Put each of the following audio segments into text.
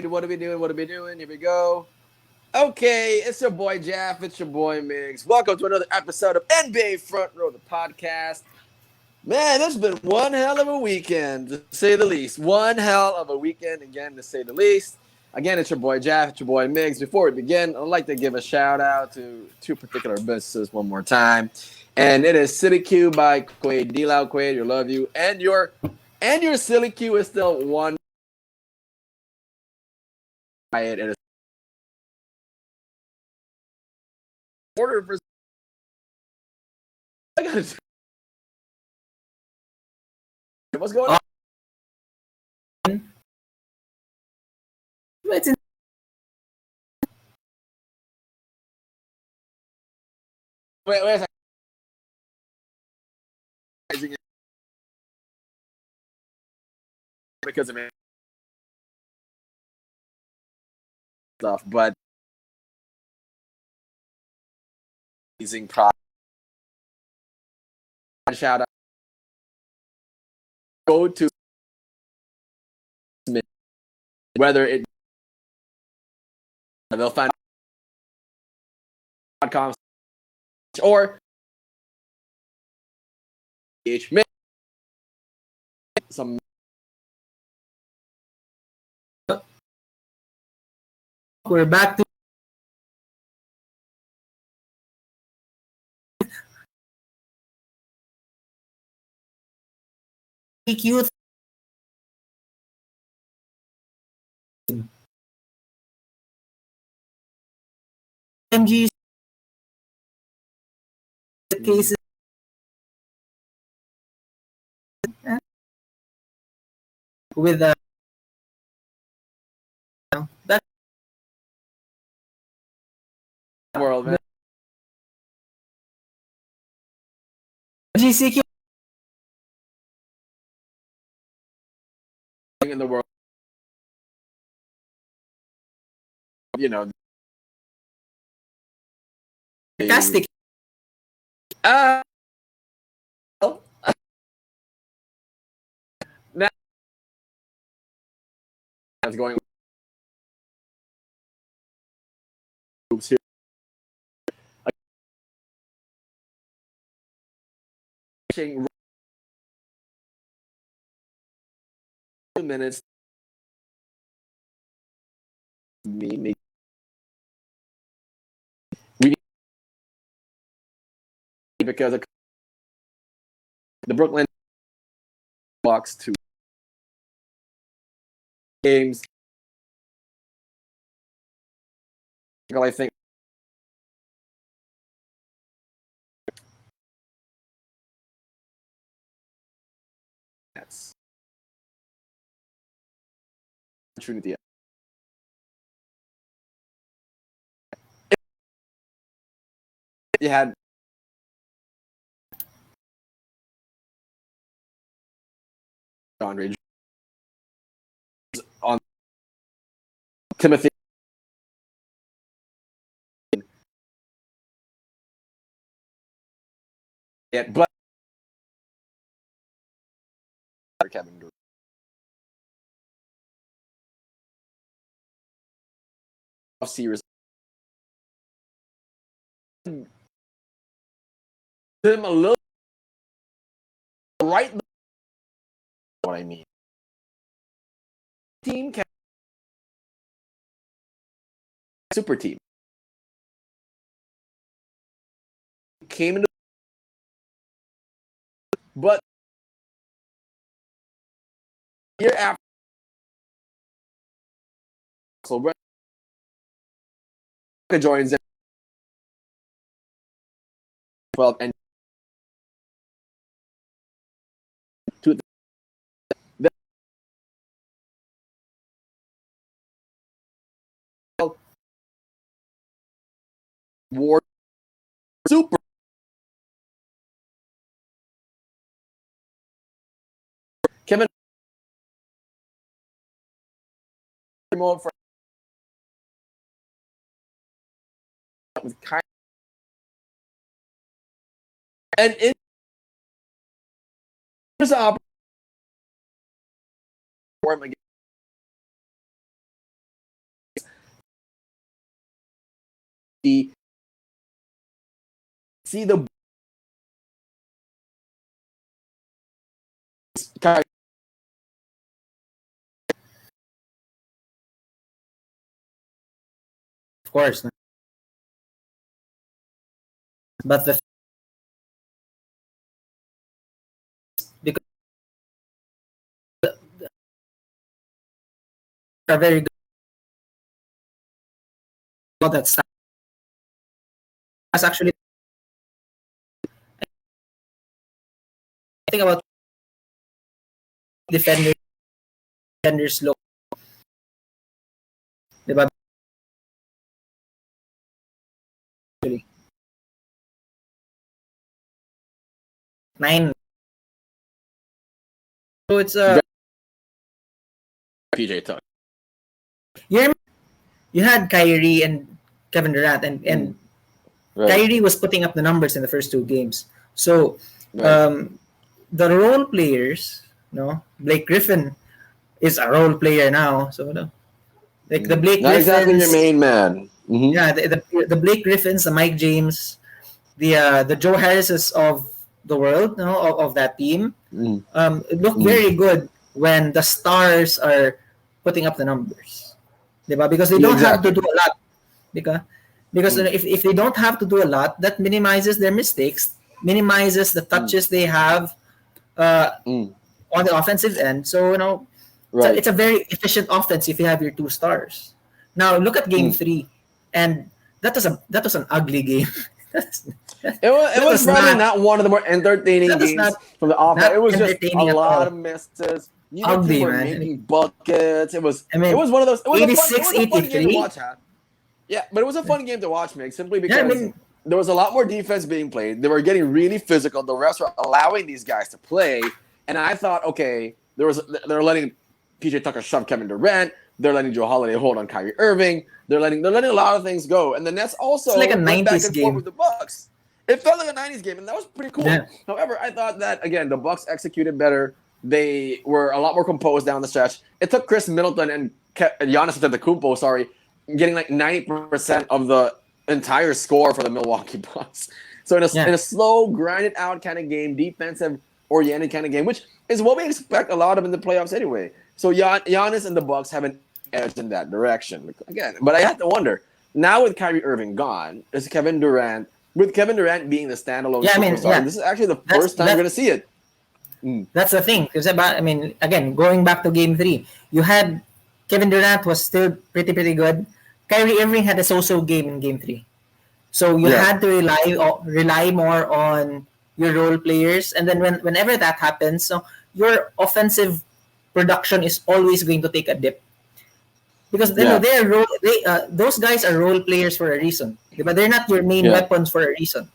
What are we doing? What are we doing? Here we go. Okay, it's your boy Jaff. It's your boy Migs. Welcome to another episode of NBA Front Row, the podcast. Man, it's been one hell of a weekend, to say the least. One hell of a weekend, again, to say the least. Again, it's your boy Jaff. It's your boy Migs. Before we begin, I'd like to give a shout out to two particular businesses one more time. And it is City Q by Quaid. D-Loud Quaid, you love you. And your Silly Q is still one. It is order for. What's going on? It's in- Wait a second. Because of it stuff, but amazing product. Shout out. Go to whether it they'll find .com or some. We're back to EQ. MG's cases. With that World, man. GCQ In the world, fantastic. Uh, now it's going here. 2 minutes. Me. We because of the Brooklyn Bucks 2 games. I think that's opportunity. You had Andre on Timothy. Yeah, but Kevin Durant. Series. Him a little right. What I mean. Team super team came into, but year after, so joins in 12 and to the war super Kevin for with Kyrie and in there's an opportunity see the Kyrie. Of course. But the because are very good about that stuff. That's actually I think about defenders look, diba? Actually. 9. So it's PJ Tucker. You had Kyrie and Kevin Durant, and Right. Kyrie was putting up the numbers in the first 2 games. So Right. the role players, Blake Griffin is a role player now. So like the Blake Not Griffins, exactly your main man. Mhm. yeah, the Blake Griffins, the Mike James, the Joe Harrises of the world, of that team, it looked very good when the stars are putting up the numbers, diba? Because they don't have to do a lot, because if they don't have to do a lot, that minimizes their mistakes, minimizes the touches they have on the offensive end. So Right. it's a very efficient offense if you have your 2 stars. Now look at Game 3, and that was an ugly game. It was probably not one of the more entertaining games from the offense. It was just a lot of misses. Neither team were making buckets. It was one of those. It was a fun game to watch. Yeah, but it was a fun game to watch, Mick, simply because there was a lot more defense being played. They were getting really physical. The refs were allowing these guys to play, and I thought, okay, they're letting PJ Tucker shove Kevin Durant. They're letting Joe Holiday hold on Kyrie Irving. They're letting a lot of things go, and the Nets also like a went back 90s and game forth with the Bucks. It felt like a 90s game, and that was pretty cool. Yeah. However, I thought that, again, the Bucks executed better. They were a lot more composed down the stretch. It took Chris Middleton and Giannis Antetokounmpo, getting like 90% of the entire score for the Milwaukee Bucks. So in a slow, grinded out kind of game, defensive-oriented kind of game, which is what we expect a lot of in the playoffs anyway. So Giannis and the Bucks have an edge in that direction. Again, but I have to wonder, now with Kyrie Irving gone, with Kevin Durant being the standalone superstar, this is actually the first time we're going to see it. That's the thing. Because again, going back to Game 3, you had Kevin Durant was still pretty good. Kyrie Irving had a so-so game in Game 3. So you had to rely more on your role players, and then whenever that happens, so your offensive production is always going to take a dip. Because those guys are role players for a reason. But they're not your main weapons for a reason.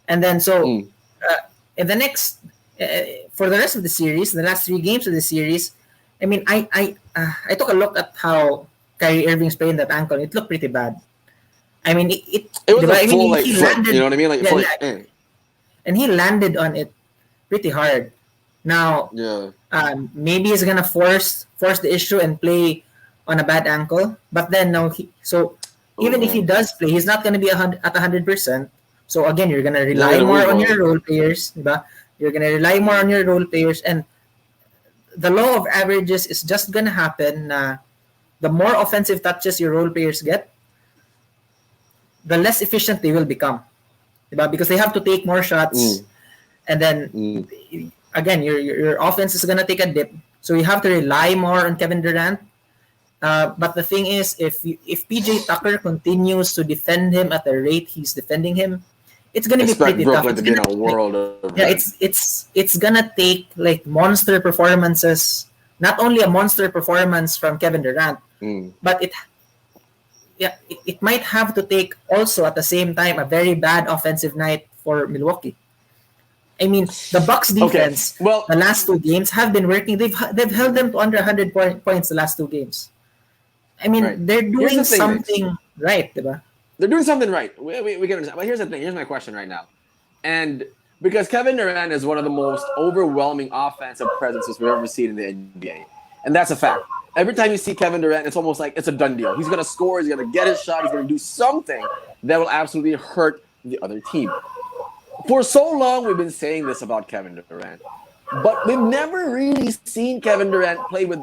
And then in the next for the rest of the series, the last 3 games of the series, I took a look at how Kyrie Irving's playing that ankle. It looked pretty bad. It was a full foot, you know what I mean? And he landed on it pretty hard. Now, maybe he's gonna force the issue and play on a bad ankle. But then even if he does play, he's not gonna be at 100%. So again, you're gonna rely more on your role players, diba? You're gonna rely more on your role players, and the law of averages is just gonna happen. The more offensive touches your role players get, the less efficient they will become, diba? Because they have to take more shots, and then again, your offense is gonna take a dip. So you have to rely more on Kevin Durant. But the thing is, if PJ Tucker continues to defend him at the rate he's defending him, it's gonna be pretty Brooklyn tough. to be in a world of it's gonna take like monster performances. Not only a monster performance from Kevin Durant, but it might have to take also at the same time a very bad offensive night for Milwaukee. The Bucks defense, the last 2 games have been working. They've held them to under 100 points the last 2 games. They're doing something right, diba? They're doing something right. We can understand. But here's the thing. Here's my question right now. And because Kevin Durant is one of the most overwhelming offensive presences we've ever seen in the NBA. And that's a fact. every time you see Kevin Durant, it's almost like it's a done deal. He's going to score. He's going to get his shot. He's going to do something that will absolutely hurt the other team. For so long, we've been saying this about Kevin Durant. But we've never really seen Kevin Durant play with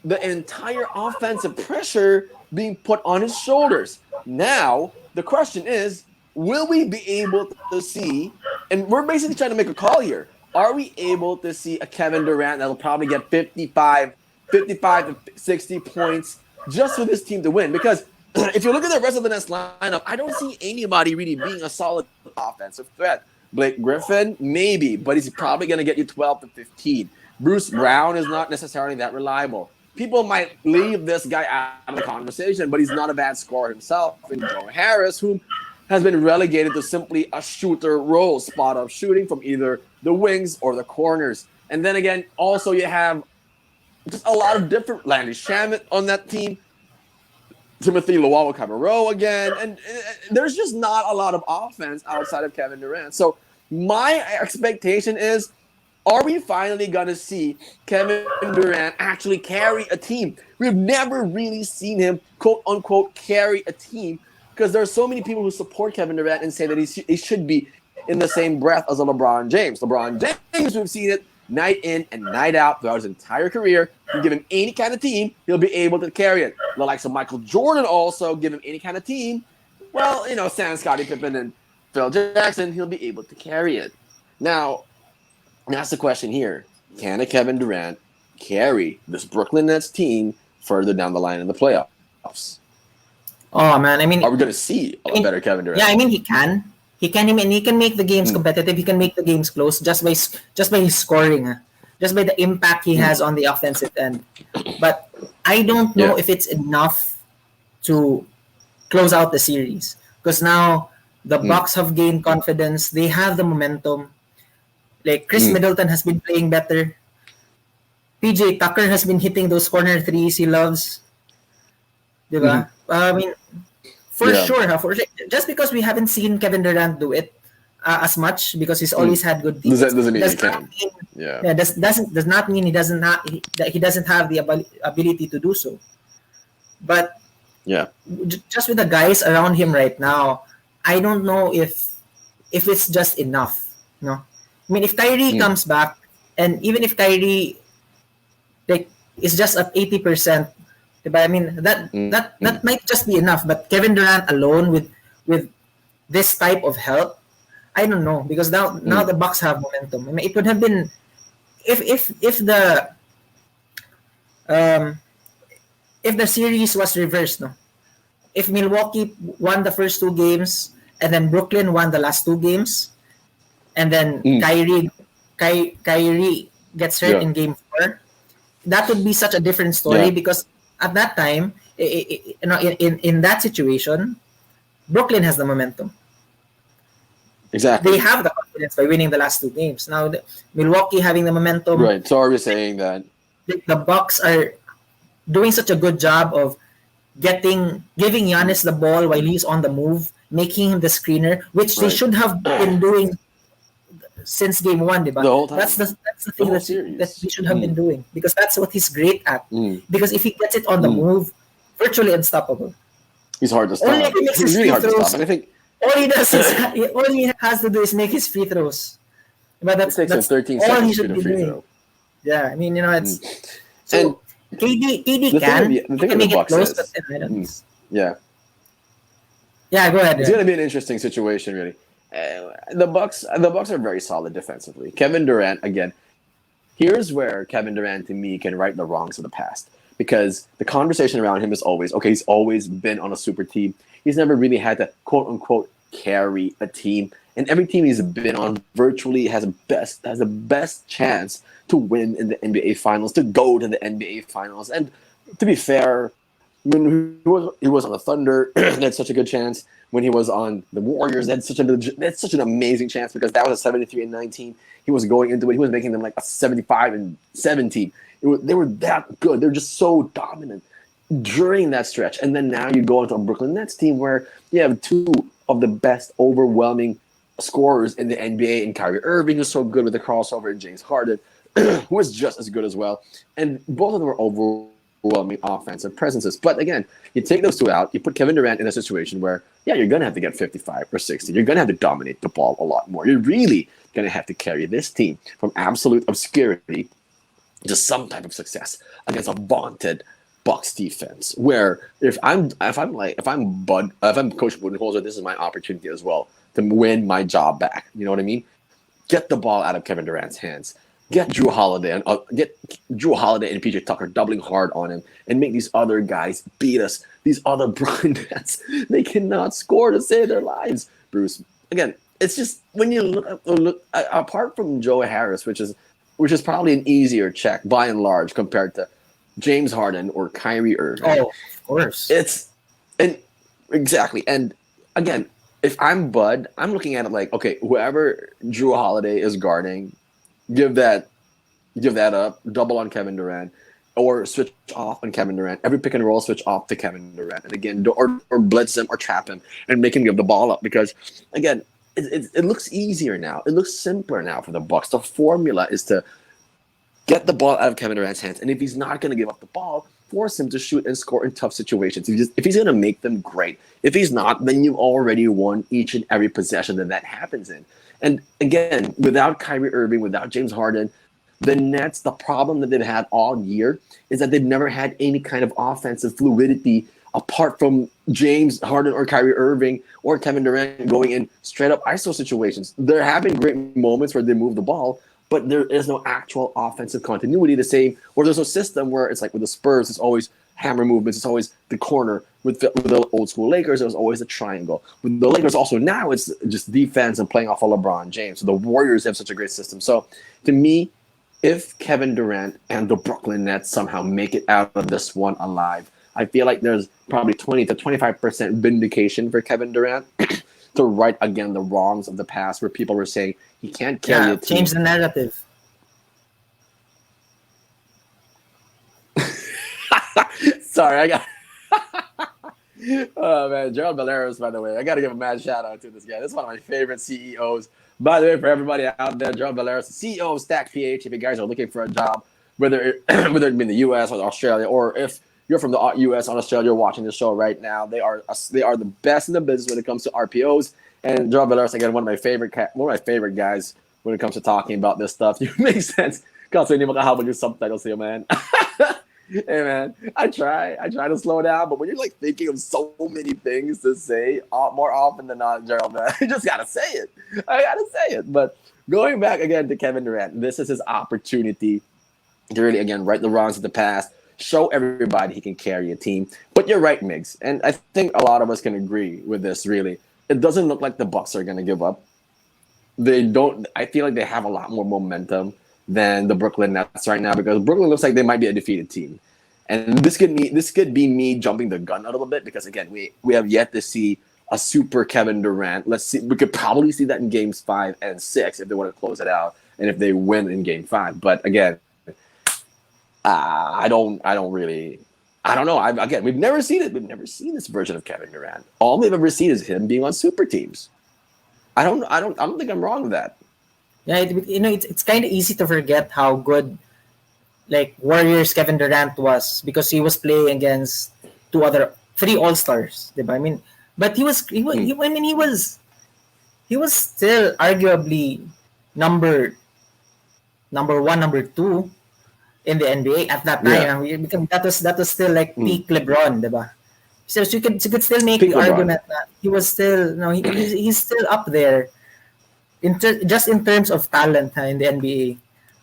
the entire offensive pressure being put on his shoulders. Now, the question is, will we be able to see, and we're basically trying to make a call here, are we able to see a Kevin Durant that'll probably get 55 to 60 points just for this team to win? Because if you look at the rest of the Nets lineup, I don't see anybody really being a solid offensive threat. Blake Griffin, maybe, but he's probably going to get you 12 to 15. Bruce Brown is not necessarily that reliable. People might leave this guy out of the conversation, but he's not a bad scorer himself. And Joe Harris, who has been relegated to simply a shooter role, spot-up shooting from either the wings or the corners. And then again, also you have just a lot of different Landry Shamet on that team. Timothy Luwawu-Cabarrot again. And there's just not a lot of offense outside of Kevin Durant. So my expectation is, are we finally going to see Kevin Durant actually carry a team? We've never really seen him, quote-unquote, carry a team because there are so many people who support Kevin Durant and say that he should be in the same breath as a LeBron James. LeBron James, we've seen it night in and night out throughout his entire career. You give him any kind of team, he'll be able to carry it. The likes of Michael Jordan also, give him any kind of team. Well, Stan, Scottie Pippen, and Phil Jackson, he'll be able to carry it. Now, that's the question here. Can a Kevin Durant carry this Brooklyn Nets team further down the line in the playoffs? Oh, man. I mean, are we going to see a better Kevin Durant? Yeah, I mean, he can. He can make the games competitive. He can make the games close just by his scoring, just by the impact he has on the offensive end. But I don't know if it's enough to close out the series because now the Bucks have gained confidence. They have the momentum. Like Chris Middleton has been playing better. PJ Tucker has been hitting those corner threes he loves. Diba? I mean, for sure. Just because we haven't seen Kevin Durant do it as much because he's always had good teams. Doesn't mean he can. Does not mean he doesn't have the ability to do so. But just with the guys around him right now, I don't know if it's just enough. No. I mean, if Kyrie comes back, and even if Kyrie is just at 80%, but I mean that might just be enough. But Kevin Durant alone with this type of help, I don't know because now the Bucks have momentum. I mean, it would have been if the series was reversed, no. If Milwaukee won the first two games and then Brooklyn won the last two games. And then Kyrie gets hurt in Game 4. That would be such a different story because at that time, in that situation, Brooklyn has the momentum. Exactly. They have the confidence by winning the last two games. Now, Milwaukee having the momentum. Right. So are we saying that the Bucks are doing such a good job of giving Giannis the ball while he's on the move, making him the screener, which they should have been doing since Game 1, diba? The whole time. That's the thing that he should have been doing because that's what he's great at. Because if he gets it on the move, virtually unstoppable. He's hard to stop. Only if he makes his really hard free throws, to stop. And I think all he has to do is make his free throws. But that's 13 all he seconds should to be free doing. throw. Yeah, I mean, it's so KD the can thing make it close, is, but I don't. Yeah, go ahead. It's going to be an interesting situation, really. The Bucks are very solid defensively. Kevin Durant, again, here's where Kevin Durant to me can right the wrongs of the past because the conversation around him is always, okay, he's always been on a super team. He's never really had to quote unquote carry a team, and every team he's been on virtually has the best chance to win in the NBA Finals, to go to the NBA Finals. And to be fair, when he was on the Thunder, they had such a good chance. When he was on the Warriors, they had such an amazing chance because that was a 73-19. He was going into it. He was making them like a 75-17. They were that good. They're just so dominant during that stretch. And then now you go into a Brooklyn Nets team where you have two of the best overwhelming scorers in the NBA, and Kyrie Irving is so good with the crossover, and James Harden, who is just as good as well. And both of them are overwhelming overwhelming offensive presences. But again, you take those two out, you put Kevin Durant in a situation where, yeah, you're going to have to get 55 or 60. You're going to have to dominate the ball a lot more. You're really going to have to carry this team from absolute obscurity to some type of success against a vaunted Bucks defense. Where if I'm Coach Budenholzer, this is my opportunity as well to win my job back. You know what I mean? Get the ball out of Kevin Durant's hands. Get Drew Holiday and PJ Tucker doubling hard on him, and make these other guys beat us. These other Brooklyn Nets, they cannot score to save their lives. Bruce, again, it's just when you look apart from Joe Harris, which is probably an easier check by and large compared to James Harden or Kyrie Irving. Oh, of course. Exactly. And again, if I'm Bud, I'm looking at it like, okay, whoever Drew Holiday is guarding, give that up, double on Kevin Durant, or switch off on Kevin Durant. Every pick and roll, switch off to Kevin Durant, and again, or blitz him or trap him and make him give the ball up. Because again, it looks easier now. It looks simpler now for the Bucks. The formula is to get the ball out of Kevin Durant's hands, and if he's not going to give up the ball, force him to shoot and score in tough situations. If he's going to make them, great. If he's not, then you've already won each and every possession that happens in. And again, without Kyrie Irving, without James Harden, the Nets, the problem that they've had all year is that they've never had any kind of offensive fluidity apart from James Harden or Kyrie Irving or Kevin Durant going in straight up ISO situations. There have been great moments where they move the ball, but there is no actual offensive continuity the same, or there's no system where it's like with the Spurs, it's always hammer movements, it's always the corner. With the old school Lakers, it was always a triangle. With the Lakers also now, it's just defense and playing off of LeBron James. So the Warriors have such a great system. So to me, if Kevin Durant and the Brooklyn Nets somehow make it out of this one alive, I feel like there's probably 20 to 25% vindication for Kevin Durant to right again the wrongs of the past where people were saying he can't carry a team. Change the narrative. Sorry, I got... Oh, man. Gerald Valeros, by the way. I got to give a mad shout-out to this guy. This is one of my favorite CEOs. By the way, for everybody out there, Gerald Valeros, CEO of Stack PH, if you guys are looking for a job, whether it be in the U.S. or Australia, or if you're from the U.S. or Australia, you're watching this show right now, they are the best in the business when it comes to RPOs. And Gerald Valeros, again, one of my favorite guys when it comes to talking about this stuff. It makes sense. Kasi hindi makahabol yung subtitles sa'yo, man. Hey, man, I try to slow down, but when you're like thinking of so many things to say, more often than not, Gerald, man, I just gotta say it. But going back again to Kevin Durant, this is his opportunity to really, again, right the wrongs of the past, show everybody he can carry a team. But you're right, Migs, and I think a lot of us can agree with this. Really, it doesn't look like the Bucks are gonna give up. They don't. I feel like they have a lot more momentum than the Brooklyn Nets right now, because Brooklyn looks like they might be a defeated team. And this could be me jumping the gun a little bit, because again, we have yet to see a super Kevin Durant. Let's see, we could probably see that in games 5 and 6 if they want to close it out and if they win in game 5. But again, I don't know. We've never seen it. We've never seen this version of Kevin Durant. All we've ever seen is him being on super teams. I don't think I'm wrong with that. Yeah, it's kind of easy to forget how good, like, Warriors Kevin Durant was, because he was playing against 3 All-Stars, diba? I mean, but he was still arguably number 1, number 2 in the NBA at that time. Yeah. That was still like peak LeBron, diba? So you could still make peak the LeBron argument that he was still he's still up there in terms of talent in the NBA.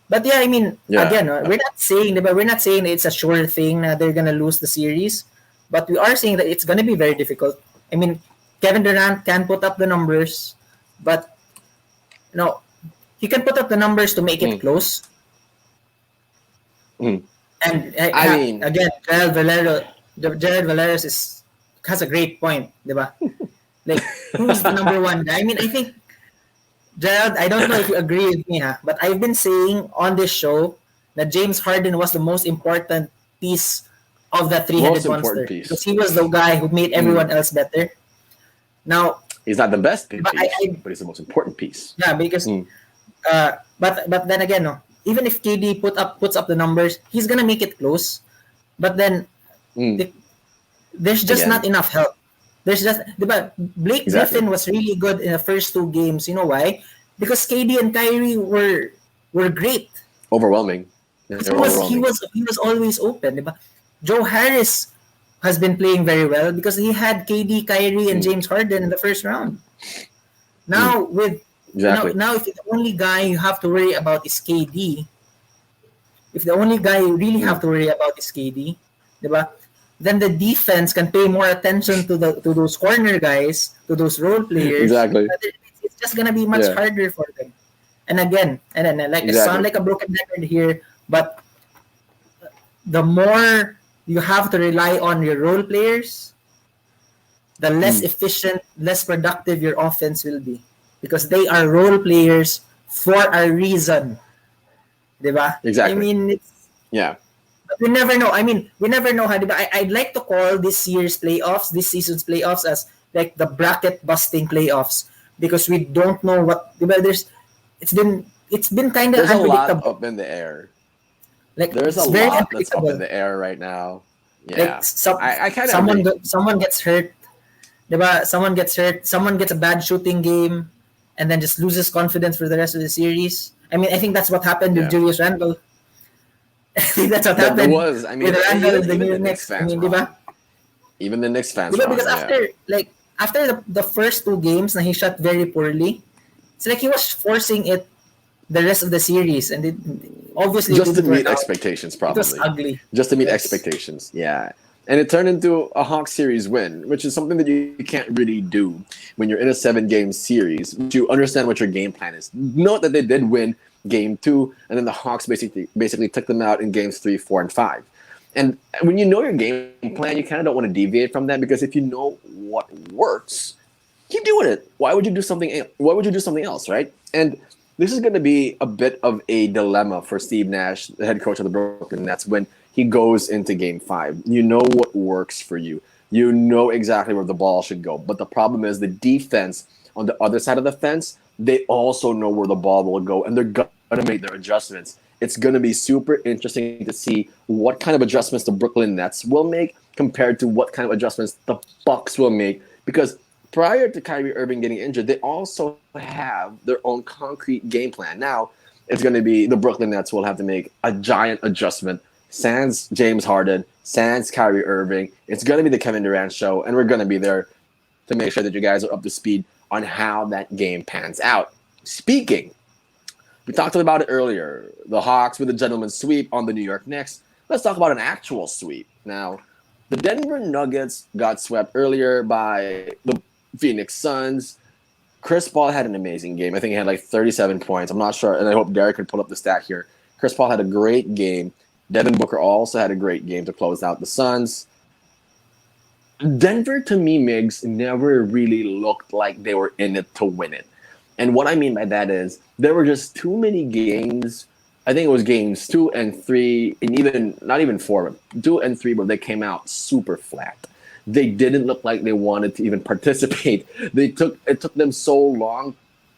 But yeah, I mean, again, we're not saying that it's a sure thing that they're gonna lose the series, but we are saying that it's gonna be very difficult. I mean, Kevin Durant can put up the numbers, but he can put up the numbers to make it close. And I mean, again, Gerald Valeros has a great point, diba? Like, who's the number 1 guy? I mean, I think, Gerald, I don't know if you agree with me, but I've been saying on this show that James Harden was the most important piece of that three-headed monster, because he was the guy who made everyone else better. Now, he's not the best piece, but he's the most important piece. Yeah, because but then again, even if KD puts up the numbers, he's gonna make it close. but then Mm. the, there's just not Again. enough help. There's just, but Blake Exactly. Griffin was really good in the first two games. You know why? Because KD and Kyrie were great. Overwhelming. Because They're overwhelming. he was always open. Diba? Joe Harris has been playing very well because he had KD, Kyrie, and Mm. James Harden in the first round. Mm. Now with Exactly. now if the only guy you have to worry about is KD, if the only guy you really have Mm. to worry about is KD, diba? Then the defense can pay more attention to those corner guys, to those role players. Exactly. It's just gonna be much Yeah. harder for them. And again, and then like I sound Exactly. like a broken record here, but the more you have to rely on your role players, the less Mm. efficient, less productive your offense will be. Because they are role players for a reason. Diba? I Exactly. mean, Yeah. we never know. I mean, we never know how. Diba? I'd like to call this year's playoffs, this season's playoffs, as like the bracket busting playoffs because we don't know what. Diba? It's been kind of There's a lot unpredictable. up in the air. Like There's a it's very lot that's up in unpredictable. the air right now. Like Yeah. I kind of someone agree. someone gets hurt. Diba? Someone gets hurt. Someone gets a bad shooting game, and then just loses confidence for the rest of the series. I mean, I think that's what happened with Yeah. Julius Randle. I think that's what That there happened was. I with mean, Randle even in the even New the Knicks Knicks. I fans mean, were on diba? him. Even the Knicks fans were Diba? on Because him. Yeah. after the first two games na he shot very poorly, it's like he was forcing it the rest of the series, and obviously it Just to didn't work meet out. expectations, It was probably. ugly. Just to meet Yes. expectations. Yeah. And it turned into a Hawks series win, which is something that you can't really do when you're in a 7-game series. You understand what your game plan is. Note that they did win game 2, and then the Hawks basically took them out in games 3, 4, and 5. And when you know your game plan, you kind of don't want to deviate from that because if you know what works, keep doing it. Why would you do something? Why would you do something else, right? And this is going to be a bit of a dilemma for Steve Nash, the head coach of the Brooklyn Nets, when he goes into Game 5. You know what works for you. You know exactly where the ball should go. But the problem is the defense on the other side of the fence, they also know where the ball will go, and they're going to make their adjustments. It's going to be super interesting to see what kind of adjustments the Brooklyn Nets will make compared to what kind of adjustments the Bucks will make. Because prior to Kyrie Irving getting injured, they also have their own concrete game plan. Now, it's going to be the Brooklyn Nets will have to make a giant adjustment. Sans James Harden, sans Kyrie Irving. It's going to be the Kevin Durant show, and we're going to be there to make sure that you guys are up to speed on how that game pans out. Speaking, we talked about it earlier. The Hawks with a gentleman's sweep on the New York Knicks. Let's talk about an actual sweep. Now, the Denver Nuggets got swept earlier by the Phoenix Suns. Chris Paul had an amazing game. I think he had like 37 points. I'm not sure, and I hope Derek can pull up the stat here. Chris Paul had a great game. Devin Booker also had a great game to close out the Suns. Denver, to me, Migs, never really looked like they were in it to win it. And what I mean by that is there were just too many games. I think it was games 2 and 3, and even not even 4, but 2 and 3, where they came out super flat. They didn't look like they wanted to even participate. It took them so long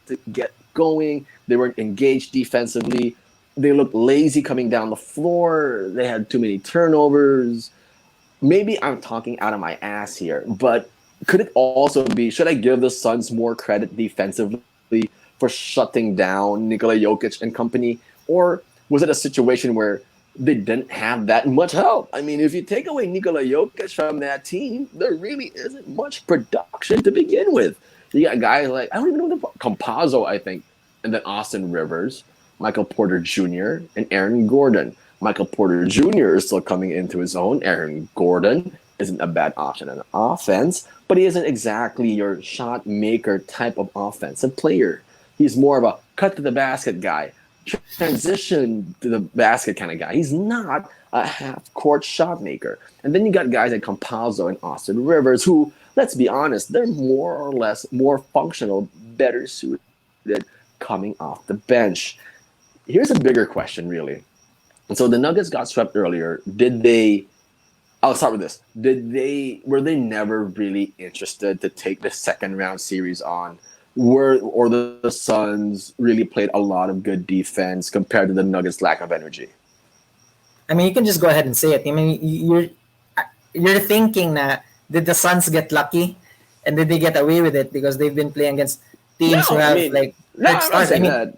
to get going. They weren't engaged defensively. They looked lazy coming down the floor. They had too many turnovers. Maybe I'm talking out of my ass here, but could it also be, should I give the Suns more credit defensively for shutting down Nikola Jokic and company? Or was it a situation where they didn't have that much help? I mean, if you take away Nikola Jokic from that team, there really isn't much production to begin with. You got guys like, I don't even know, Campazzo, I think, and then Austin Rivers, Michael Porter Jr., and Aaron Gordon. Michael Porter Jr. is still coming into his own. Aaron Gordon isn't a bad option in offense, but he isn't exactly your shot maker type of offensive player. He's more of a cut to the basket guy, transition to the basket kind of guy. He's not a half-court shot maker. And then you got guys like Campazzo and Austin Rivers who, let's be honest, they're more or less more functional, better suited coming off the bench. Here's a bigger question, really. And so the Nuggets got swept earlier. I'll start with this. Were they never really interested to take the second round series on? Or the Suns really played a lot of good defense compared to the Nuggets' lack of energy? I mean, you can just go ahead and say it. I mean, you're thinking that did the Suns get lucky, and did they get away with it because they've been playing against teams who No, I have mean, like no, red I'm not stars? I saying mean, that.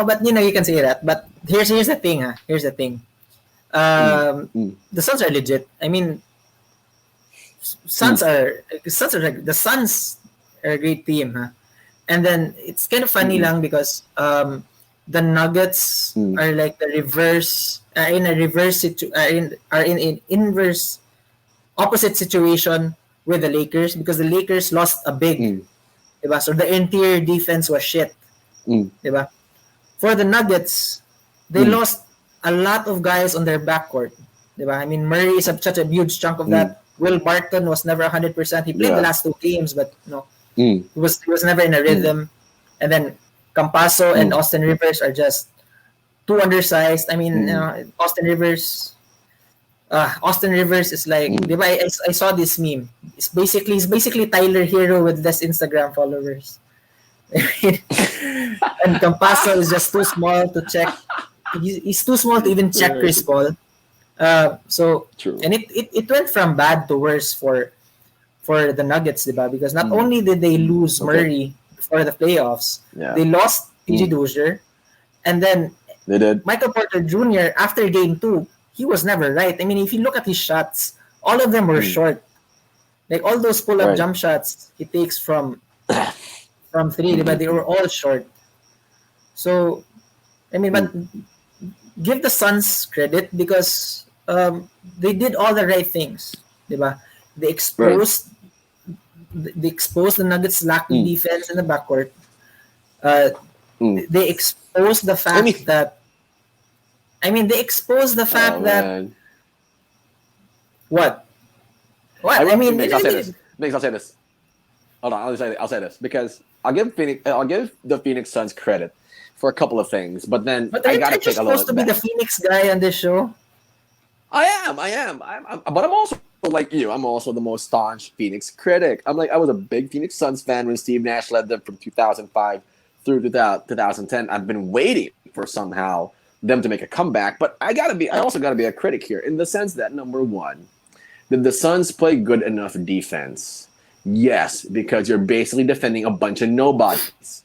but you can say that. But here's the thing, huh? Here's the thing. The Suns are legit. I mean, Suns are like the Suns are a great team, huh? And then it's kind of funny lang because the Nuggets are like the reverse are in a reverse are in inverse opposite situation with the Lakers because the Lakers lost a big, diba? So the interior defense was shit, diba? For the Nuggets, they lost a lot of guys on their backcourt, diba? I mean, Murray is such a huge chunk of that. Will Barton was never 100%. He played the last 2 games, but he was never in a rhythm. And then Campasso and Austin Rivers are just too undersized. I mean, Austin Rivers is like, diba, I saw this meme. He's basically Tyler Hero with less Instagram followers. And Campasso is just too small to check. He's too small to even check Chris Paul. So True. And it went from bad to worse for the Nuggets, diba? Because not only did they lose Murray for the playoffs, they lost PG Dozier, and then they did. Michael Porter Jr. after game 2, he was never right. I mean, if you look at his shots, all of them were short. Like all those pull-up jump shots he takes from 3, but they were all short. So, I mean, but give the Suns credit because they did all the right things, diba? They exposed the Nuggets' lacking defense in the backcourt. They exposed the fact that what? I mean, I'll say this. I'll say this. Hold on, I'll say this because I'll give the Phoenix Suns credit for a couple of things, but then I gotta take a little. Supposed to be the Phoenix guy on this show. I am, but I'm also like you. I'm also the most staunch Phoenix critic. I was a big Phoenix Suns fan when Steve Nash led them from 2005 through 2010. I've been waiting for somehow them to make a comeback, but I also gotta be a critic here in the sense that number one, did the Suns play good enough defense? Yes, because you're basically defending a bunch of nobodies.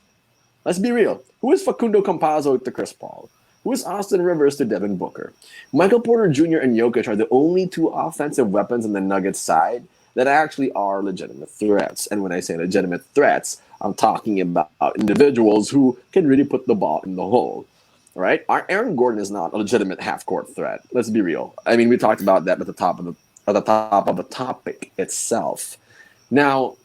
Let's be real. Who is Facundo Campazzo to Chris Paul? Who is Austin Rivers to Devin Booker? Michael Porter Jr. and Jokic are the only 2 offensive weapons on the Nuggets side that actually are legitimate threats. And when I say legitimate threats, I'm talking about individuals who can really put the ball in the hole. Right? Aaron Gordon is not a legitimate half-court threat. Let's be real. I mean, we talked about that at the top of the topic itself. Now,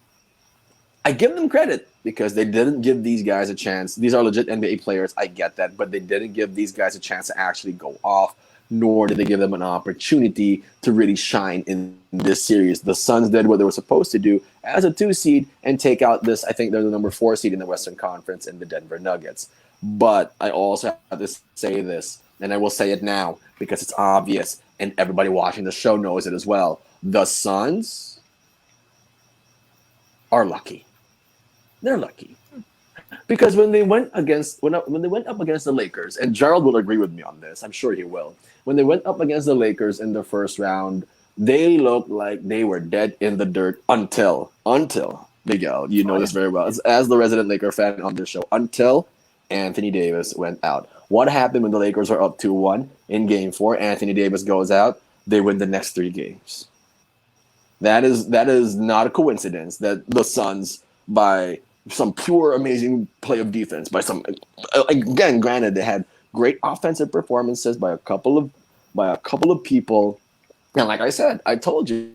I give them credit because they didn't give these guys a chance. These are legit NBA players. I get that. But they didn't give these guys a chance to actually go off, nor did they give them an opportunity to really shine in this series. The Suns did what they were supposed to do as a 2 seed and take out this, I think they're the number 4 seed in the Western Conference in the Denver Nuggets. But I also have to say this, and I will say it now because it's obvious and everybody watching the show knows it as well. The Suns are lucky. They're lucky because when they went up against the Lakers, and Gerald will agree with me on this, I'm sure he will. When they went up against the Lakers in the first round, they looked like they were dead in the dirt until Miguel, you know this very well as the resident Laker fan on this show, until Anthony Davis went out. What happened when the Lakers were up 2-1 in Game 4? Anthony Davis goes out. They win the next 3 games. That is not a coincidence that the Suns, by some pure amazing play of defense, by some, again, granted they had great offensive performances by a couple of people, and like I said, I told you,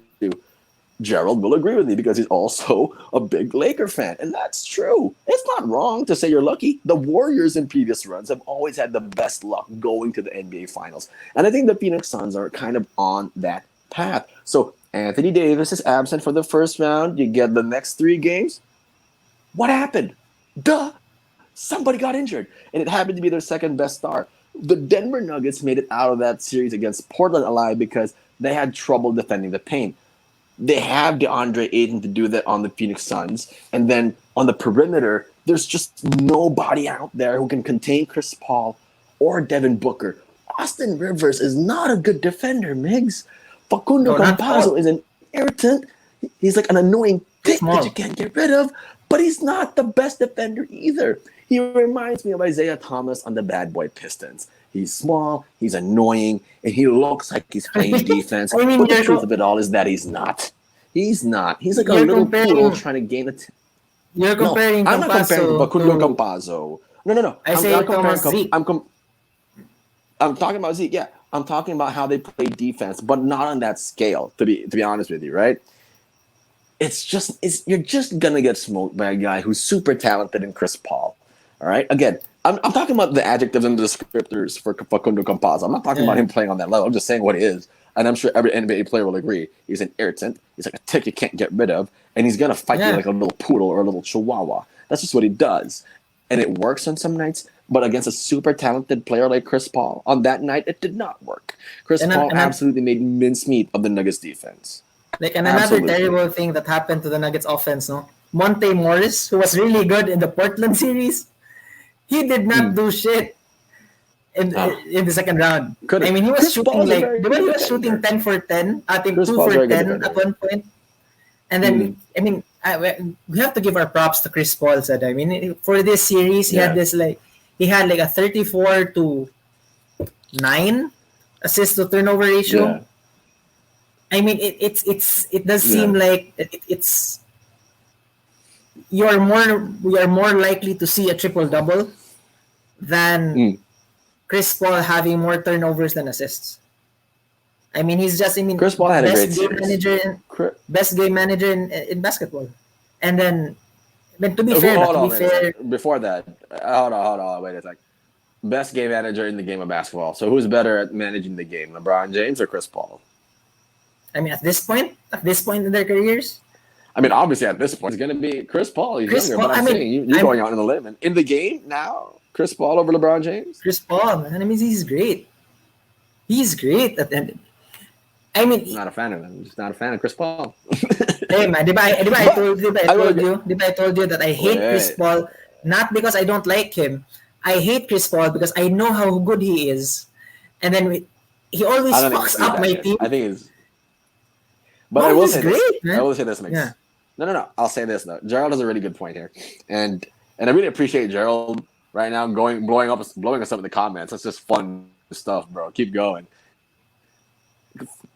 Gerald will agree with me because he's also a big Laker fan, and that's true. It's not wrong to say you're lucky. The Warriors in previous runs have always had the best luck going to the NBA Finals, and I think the Phoenix Suns are kind of on that path. So Anthony Davis is absent for the first round. You get the next 3 games. What happened? Somebody got injured, and it happened to be their second best star. The Denver Nuggets made it out of that series against Portland alive because they had trouble defending the paint. They have DeAndre Ayton to do that on the Phoenix Suns, and then on the perimeter, there's just nobody out there who can contain Chris Paul or Devin Booker. Austin Rivers is not a good defender, Migs. Facundo Campazzo is an irritant. He's like an annoying dick that you can't get rid of, but he's not the best defender either. He reminds me of Isaiah Thomas on the Bad Boy Pistons. He's small, he's annoying, and he looks like he's playing defense. But the truth of it all is that he's not. He's not. He's like a little poodle trying to gain it. You're comparing I'm not comparing Facundo Campazzo. No. I'm talking about Zeke. Yeah, I'm talking about how they play defense, but not on that scale. To be honest with you, right? You're just gonna get smoked by a guy who's super talented in Chris Paul. All right. Again, I'm talking about the adjectives and the descriptors for Facundo Campazzo. I'm not talking about him playing on that level. I'm just saying what it is. And I'm sure every NBA player will agree. He's an irritant. He's like a tick you can't get rid of. And he's going to fight you like a little poodle or a little chihuahua. That's just what he does. And it works on some nights. But against a super talented player like Chris Paul, on that night, it did not work. Chris Paul absolutely made mincemeat of the Nuggets defense. Another terrible thing that happened to the Nuggets offense, no? Monte Morris, who was really good in the Portland series, he did not do shit in the second round. I mean, he was shooting he was shooting 10 for 10. I think 2 for 10 at one point. And then, we have to give our props to Chris Paul. Said, I mean, for this series, he had a 34-9 assist to turnover ratio. Yeah. I mean, it does seem like it's we are more likely to see a triple-double than Chris Paul having more turnovers than assists. I mean, Chris Paul had a great series. Best game manager in basketball. And then, to be fair, before that, hold on, wait a second. Best game manager in the game of basketball. So who's better at managing the game, LeBron James or Chris Paul? I mean, at this point in their careers, I mean, obviously at this point, it's going to be Chris Paul. He's younger, but I'm saying you're going out on a limb. In the game now, Chris Paul over LeBron James? Chris Paul, man. I mean, he's great. He's great at the end. I mean, I'm not a fan of him. I'm just not a fan of Chris Paul. Hey, man, I told you that I hate Chris Paul, not because I don't like him. I hate Chris Paul because I know how good he is. And then he always fucks up my team. I think he's... But I will say this, Mix. Yeah. No. I'll say this though. Gerald has a really good point here, and I really appreciate Gerald right now blowing us up in the comments. That's just fun stuff, bro. Keep going.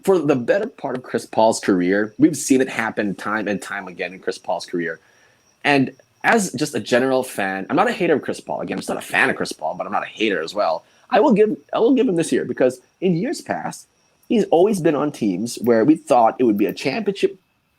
For the better part of Chris Paul's career, we've seen it happen time and time again in Chris Paul's career. And as just a general fan, I'm not a hater of Chris Paul. Again, I'm just not a fan of Chris Paul, but I'm not a hater as well. I will give him this year because in years past, he's always been on teams where we thought it would be a championship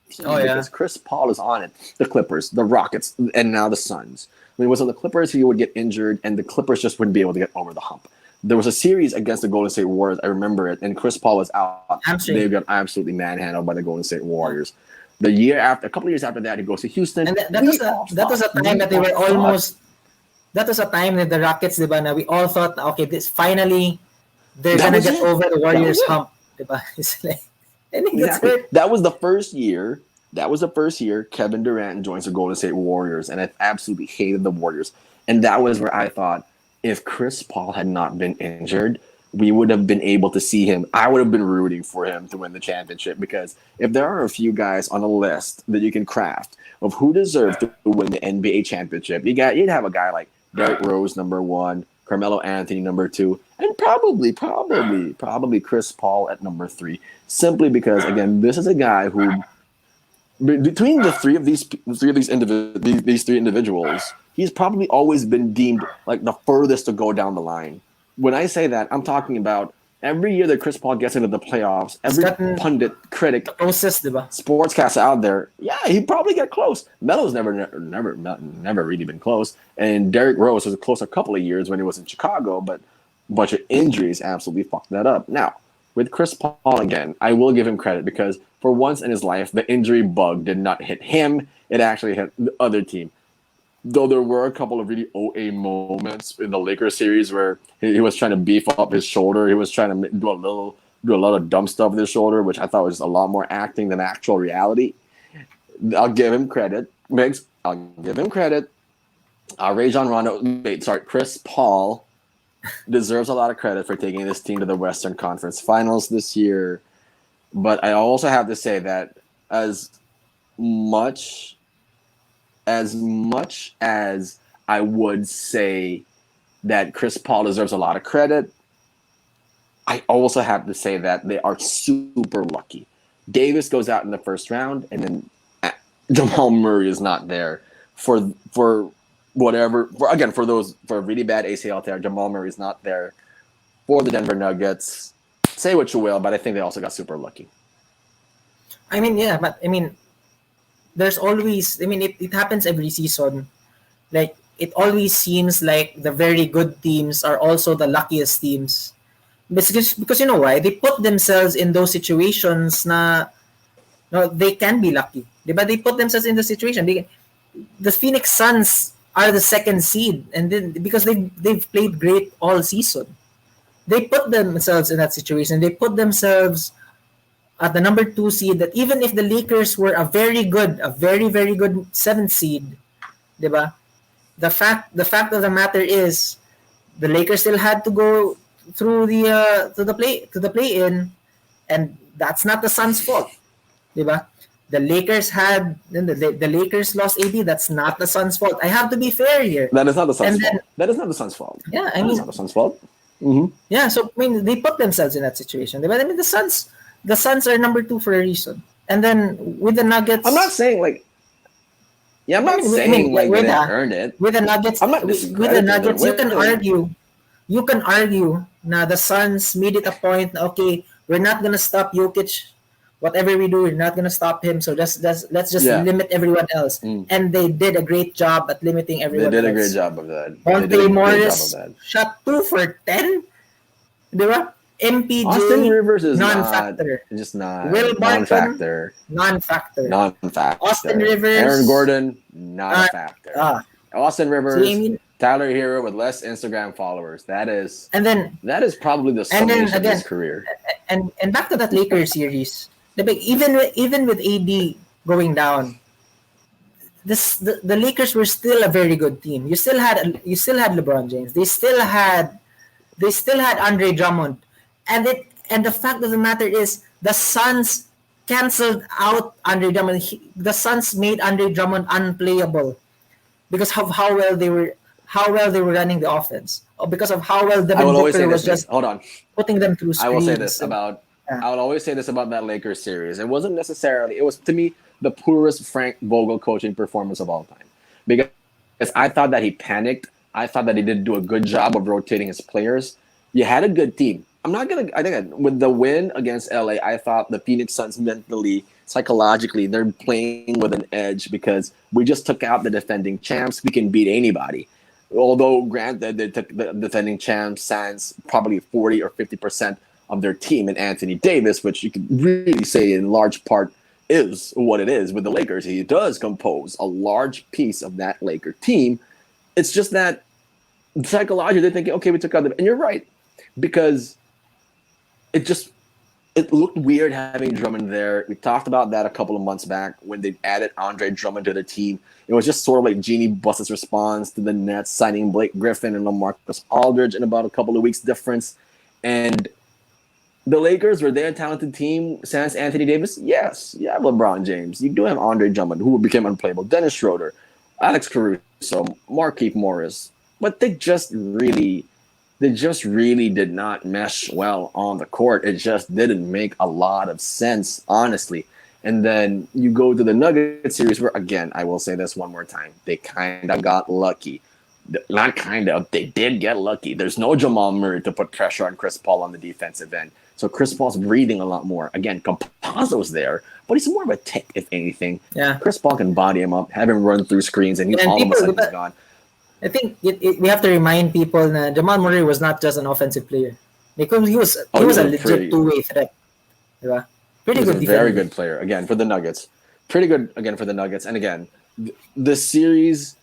team because Chris Paul is on it. The Clippers, the Rockets, and now the Suns. When it was on the Clippers, he would get injured, and the Clippers just wouldn't be able to get over the hump. There was a series against the Golden State Warriors. I remember it, and Chris Paul was out. They got absolutely manhandled by the Golden State Warriors. A couple of years after that, he goes to Houston. And that was a time that they were almost. That was a time that the Rockets, diba, na we all thought, okay, this finally they're gonna get over the Warriors hump. Diba? It's like, that was the first year. That was the first year Kevin Durant joins the Golden State Warriors, and I absolutely hated the Warriors. And that was where I thought, if Chris Paul had not been injured, we would have been able to see him. I would have been rooting for him to win the championship, because if there are a few guys on a list that you can craft of who deserve to win the NBA championship, you'd have a guy like Derrick Rose, number 1, Carmelo Anthony, number 2, and probably Chris Paul at number 3. Simply because, again, this is a guy who, between the three individuals, he's probably always been deemed like the furthest to go down the line. When I say that, I'm talking about every year that Chris Paul gets into the playoffs, every pundit, critic, sportscaster out there, he probably get close. Melo's never really been close, and Derrick Rose was close a couple of years when he was in Chicago, but a bunch of injuries absolutely fucked that up. Now, with Chris Paul again, I will give him credit because for once in his life, the injury bug did not hit him; it actually hit the other team. Though there were a couple of really OA moments in the Lakers series where he was trying to beef up his shoulder. He was trying to do a lot of dumb stuff with his shoulder, which I thought was a lot more acting than actual reality. I'll give him credit. I'll give him credit. Chris Paul deserves a lot of credit for taking this team to the Western Conference Finals this year. But I also have to say that as much as I would say that Chris Paul deserves a lot of credit, I also have to say that they are super lucky. Davis goes out in the first round, and then Jamal Murray is not there for whatever. For a really bad ACL tear, Jamal Murray is not there for the Denver Nuggets. Say what you will, but I think they also got super lucky. I mean, yeah, but I mean, there's always. I mean, it happens every season. Like it always seems like the very good teams are also the luckiest teams. Because you know why? They put themselves in those situations na no, they can be lucky. But they put themselves in the situation. The Phoenix Suns are the second seed, and then because they've played great all season, they put themselves in that situation. They put themselves at the number 2 seed. That even if the Lakers were a very very good 7th seed, diba? The fact of the matter is, the Lakers still had to go through the play-in, and that's not the Suns' fault, diba? The Lakers the Lakers lost AD. That's not the Suns' fault. I have to be fair here. That is not the Suns' fault. That is not the Suns' fault. Yeah, I mean, it's not the Suns' fault. Mm-hmm. Yeah, so I mean, they put themselves in that situation. Diba? I mean, the Suns are number 2 for a reason. And then with the Nuggets, I'm not saying like. Yeah, I'm not saying like they didn't earn it. With the Nuggets, with the Nuggets, you can argue. Now the Suns made it a point. Okay, we're not gonna stop Jokic. Whatever we do, we're not gonna stop him. So let's just limit everyone else. And they did a great job at limiting everyone else. They did a great job of that. Monte Morris shot 2 for 10. Diba? MPJ, Austin Rivers is non-factor. Just not. Will Barton, non-factor. Austin Rivers, Aaron Gordon, not a factor. Austin Rivers, Tyler Hero with less Instagram followers. That is probably the summation of his career. And back to that Lakers series, even with AD going down, the Lakers were still a very good team. You still had LeBron James. They still had Andre Drummond. And the fact of the matter is, the Suns canceled out Andre Drummond. The Suns made Andre Drummond unplayable because of how well they were running the offense, or because of how well Devin Booker was just putting them through screens. I will say this about I would always say this about that Lakers series. It wasn't necessarily. It was, to me, the poorest Frank Vogel coaching performance of all time, because I thought that he panicked. I thought that he didn't do a good job of rotating his players. You had a good team. I think with the win against LA, I thought the Phoenix Suns mentally, psychologically, they're playing with an edge because we just took out the defending champs. We can beat anybody. Although, granted, they took the defending champs, sans probably 40 or 50% of their team in Anthony Davis, which you could really say in large part is what it is with the Lakers. He does compose a large piece of that Laker team. It's just that psychologically, they're thinking, okay, we took out the... And you're right, because it looked weird having Drummond there. We talked about that a couple of months back when they added Andre Drummond to the team. It was just sort of like Jeannie Buss's response to the Nets signing Blake Griffin and LaMarcus Aldridge in about a couple of weeks difference. And the Lakers, were they a talented team sans Anthony Davis? Yes. You have LeBron James. You do have Andre Drummond, who became unplayable. Dennis Schroeder, Alex Caruso, Markieff Morris. But they just really did not mesh well on the court. It just didn't make a lot of sense, honestly. And then you go to the Nuggets series where, again, I will say this one more time. They kind of got lucky. Not kind of. They did get lucky. There's no Jamal Murray to put pressure on Chris Paul on the defensive end. So Chris Paul's breathing a lot more. Again, Campazzo's there, but he's more of a tick, if anything. Yeah. Chris Paul can body him up, have him run through screens, and all of a sudden he's gone. I think we have to remind people that Jamal Murray was not just an offensive player. Because he was a legit two-way threat. Diba? Pretty good defender. Very good player, again, for the Nuggets. Pretty good, again, for the Nuggets. And again, the series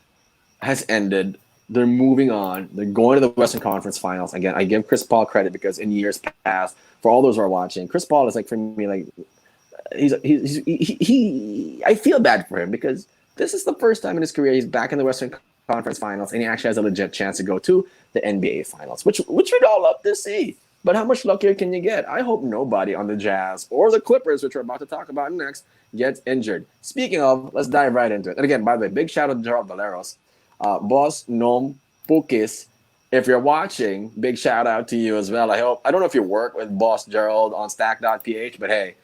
has ended. They're moving on. They're going to the Western Conference Finals. Again, I give Chris Paul credit because in years past, for all those who are watching, Chris Paul is like, for me, like, I feel bad for him because this is the first time in his career he's back in the Western Conference Finals, and he actually has a legit chance to go to the NBA Finals, which we'd all love to see. But how much luckier can you get? I hope nobody on the Jazz or the Clippers, which we're about to talk about next, gets injured. Speaking of, let's dive right into it. And again, by the way, big shout out to Gerald Valeros. Boss Nom Pukis, if you're watching, big shout out to you as well. I don't know if you work with Boss Gerald on stack.ph, but hey,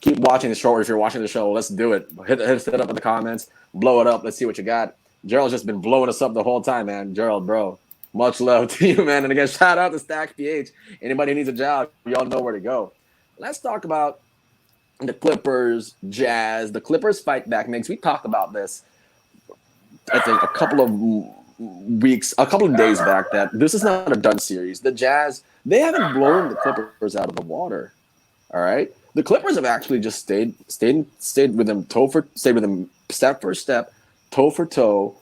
keep watching the show. Or if you're watching the show, let's do it. Hit it up in the comments. Blow it up. Let's see what you got. Gerald's just been blowing us up the whole time, man. Gerald, bro. Much love to you, man. And again, shout out to Stack.ph. Anybody needs a job, y'all know where to go. Let's talk about the Clippers, Jazz. The Clippers fight back. Migs, we talked about this, I think, a couple of days back, that this is not a done series. The Jazz, they haven't blown the Clippers out of the water. All right? The Clippers have actually just stayed with them stayed with them step for step, toe for toe,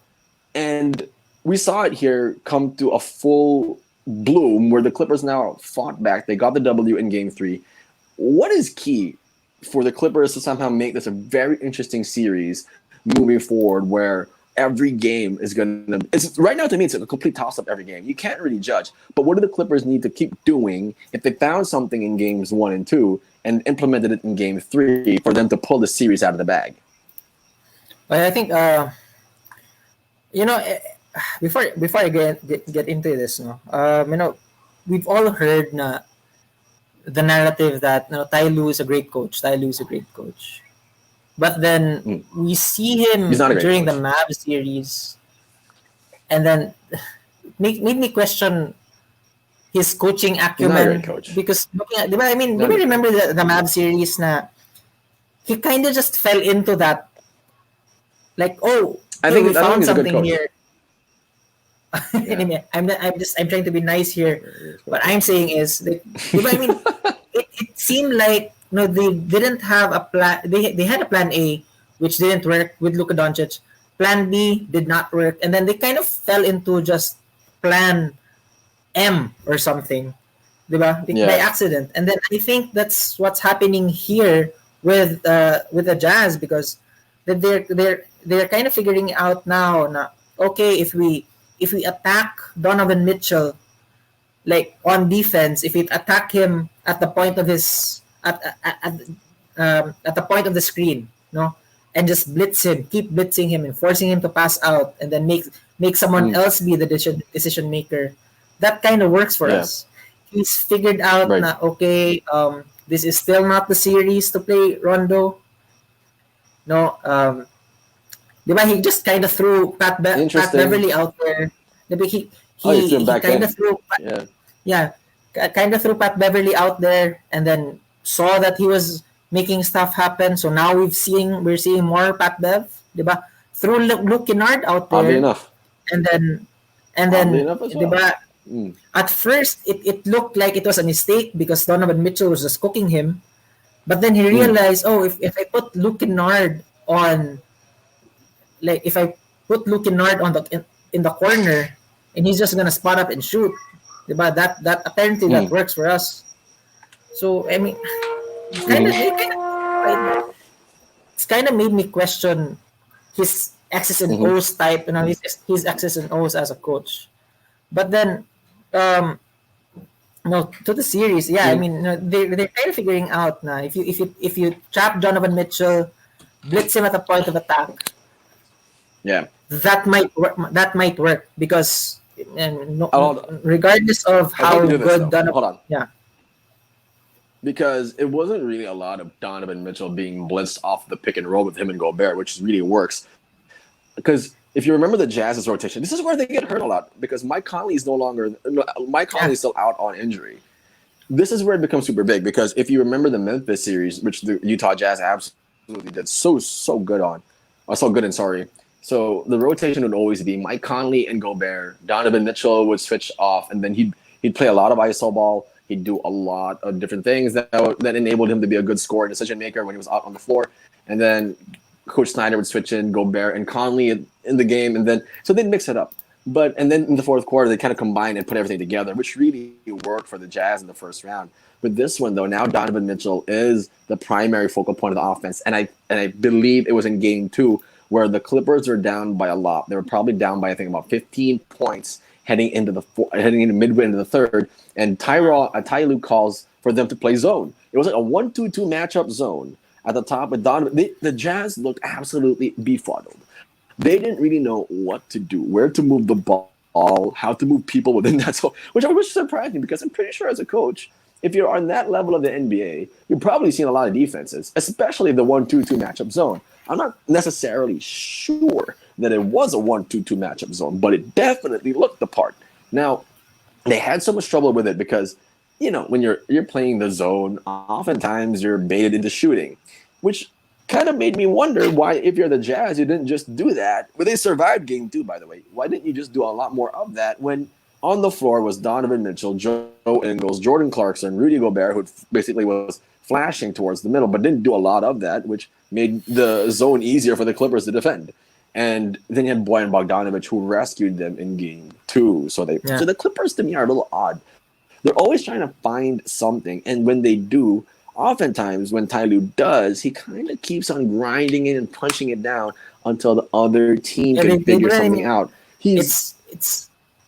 and we saw it here come to a full bloom where the Clippers now fought back. They got the W in Game 3. What is key for the Clippers to somehow make this a very interesting series moving forward, where every game is going to – it's right now to me it's a complete toss-up every game. You can't really judge. But what do the Clippers need to keep doing if they found something in Games 1 and 2 and implemented it in Game 3 for them to pull the series out of the bag? Well, I think before I get into this, we've all heard the narrative that Ty Lue is a great coach. But then we see him during the Mavs series, and then made me question his coaching acumen. Because do you remember the Mavs series? He kind of just fell into that. Like, I think we found something here. Yeah. Anyway, I'm trying to be nice here. What I'm saying is, it seemed like they didn't have a plan. They had a plan A, which didn't work with Luka Doncic. Plan B did not work, and then they kind of fell into just plan M or something, by accident. And then I think that's what's happening here with the Jazz, because they're kind of figuring out now. Okay, if we attack Donovan Mitchell, like on defense, if we attack him at the point of his at the point of the screen, and just blitz him, keep blitzing him and forcing him to pass out, and then make someone else be the decision maker. That kind of works for us. He's figured out this is still not the series to play Rondo. He just kind of threw Pat Beverly out there. He kind of threw kind of threw Pat Beverly out there, and then saw that he was making stuff happen. So now we're seeing more Pat Bev, threw Luke Kennard out there. Enough. And then at first it looked like it was a mistake because Donovan Mitchell was just cooking him, but then he realized, if I put Luke Kennard on, like if I put Luke Kennard on in the corner, and he's just gonna spot up and shoot, that apparently that works for us. So I mean, it's kind of made me question his X's and O's type, his X's and O's as a coach. But then, to the series, I mean, they're kind of figuring out now. If you trap Donovan Mitchell, blitz him at the point of attack, that might work because regardless of how good Donovan, because it wasn't really a lot of Donovan Mitchell being blitzed off the pick and roll with him and Gobert, which really works. Because if you remember the Jazz's rotation, this is where they get hurt a lot because Mike Conley is still out on injury. This is where it becomes super big because if you remember the Memphis series, which the Utah Jazz absolutely did so good on, So the rotation would always be Mike Conley and Gobert. Donovan Mitchell would switch off, and then he'd play a lot of iso ball. He'd do a lot of different things that enabled him to be a good scorer and decision maker when he was out on the floor. And then Coach Snyder would switch in Gobert and Conley in the game, and then so they'd mix it up. And then in the fourth quarter, they kind of combined and put everything together, which really worked for the Jazz in the first round. With this one, though, now Donovan Mitchell is the primary focal point of the offense, and I believe it was in Game 2 where the Clippers were down by a lot. They were probably down by I think about 15 points heading into midway into the third, and Ty Lue calls for them to play zone. It was like a 1-2-2 matchup zone at the top with Donovan. The Jazz looked absolutely befuddled. They didn't really know what to do, where to move the ball, how to move people within that zone, which was surprising because I'm pretty sure as a coach, if you're on that level of the NBA, you've probably seen a lot of defenses, especially the 1-2-2 matchup zone. I'm not necessarily sure that it was a 1-2-2 matchup zone, but it definitely looked the part. Now, they had so much trouble with it because, when you're playing the zone, oftentimes you're baited into shooting, which kind of made me wonder why, if you're the Jazz, you didn't just do that. Well, they survived game 2, by the way. Why didn't you just do a lot more of that when on the floor was Donovan Mitchell, Joe Ingles, Jordan Clarkson, Rudy Gobert, who basically was flashing towards the middle, but didn't do a lot of that, which made the zone easier for the Clippers to defend. And then you had Bojan Bogdanovic, who rescued them in game 2. So the Clippers, to me, are a little odd. They're always trying to find something, and when they do, oftentimes when Ty Lue does, he kind of keeps on grinding it and punching it down until the other team can figure something out. It's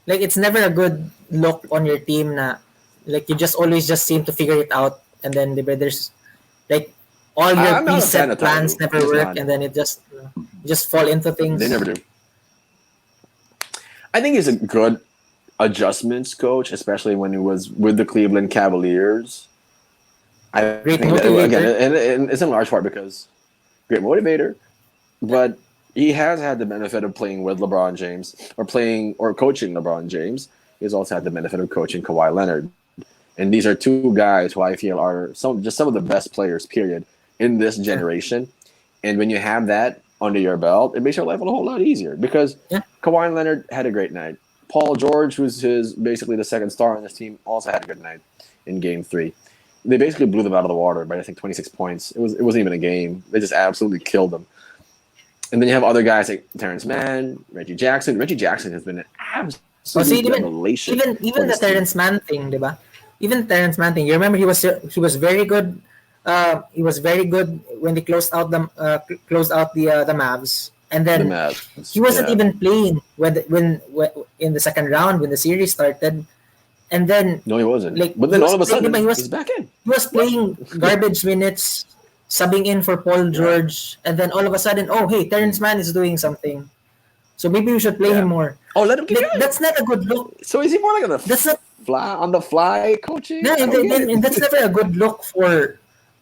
like it's never a good look on your team na like you just always just seem to figure it out, and then there's like all your preset plans never work, and then it just fall into things. They never do. I think he's a good adjustments coach, especially when he was with the Cleveland Cavaliers. I think again, and it's in large part because great motivator, but he has had the benefit of playing with LeBron James or coaching LeBron James. He's also had the benefit of coaching Kawhi Leonard. And these are two guys who I feel are some of the best players, period, in this generation. And when you have that under your belt, it makes your life a whole lot easier because Kawhi Leonard had a great night. Paul George, who's basically the second star on this team, also had a good night in game 3. They basically blew them out of the water by, I think, 26 points. It wasn't even a game. They just absolutely killed them. And then you have other guys like Terrence Mann, Reggie Jackson. Reggie Jackson has been an absolute revelation. Even the Terrence Mann thing, diba? Even Terrence Mann thing. You remember he was very good. He was very good when they closed out the Mavs, and then he wasn't even playing when in the second round when the series started. And then no, he wasn't. But then all of a sudden, he's back in. He was playing garbage minutes, subbing in for Paul George, and then all of a sudden, Terrence Mann is doing something. So maybe we should play him more. Oh, let him keep going. That's not a good look. So is he more like on the fly coaching? No, and that's never a good look for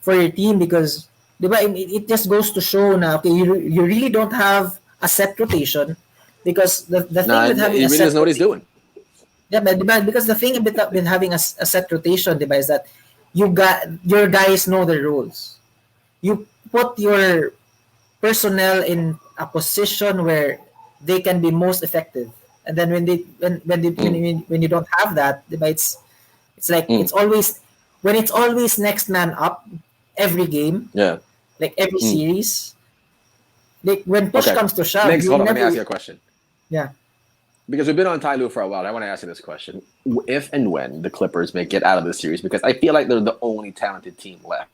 your team because it just goes to show now. Okay, you really don't have a set rotation because the thing with having a set doesn't know what he's doing. Yeah, but because the thing with having a set rotation is that your guys know their roles. You put your personnel in a position where they can be most effective, and then when you don't have that, it's like it's always next man up every game. Yeah, like every series. Like when push comes to shove, let me ask you a question. Yeah. Because we've been on Ty Lue for a while, I want to ask you this question. If and when the Clippers may get out of this series, because I feel like they're the only talented team left.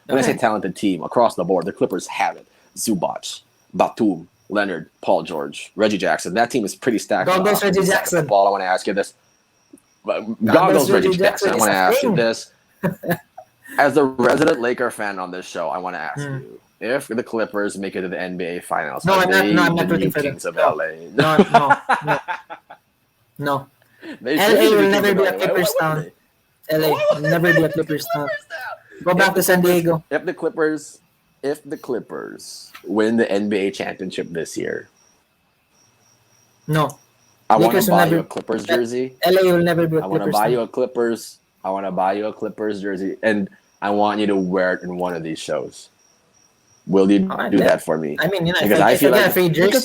When I say talented team, across the board, the Clippers have it. Zubac, Batum, Leonard, Paul George, Reggie Jackson. That team is pretty stacked. Goggles Reggie Jackson. I want to ask you this. Goggles Reggie Jackson. I want to ask you this. As the resident Laker fan on this show, I want to ask you. If the Clippers make it to the NBA Finals, I'm not rooting for them. Kings of LA. No. LA will never be a Clippers town. LA will never be a Clippers town. Go back to San Diego. If the Clippers win the NBA championship this year, no. I want to buy you a Clippers jersey. LA will never be a Clippers. I want to buy you a Clippers jersey, and I want you to wear it in one of these shows. Will you do that for me? I mean, because I feel like because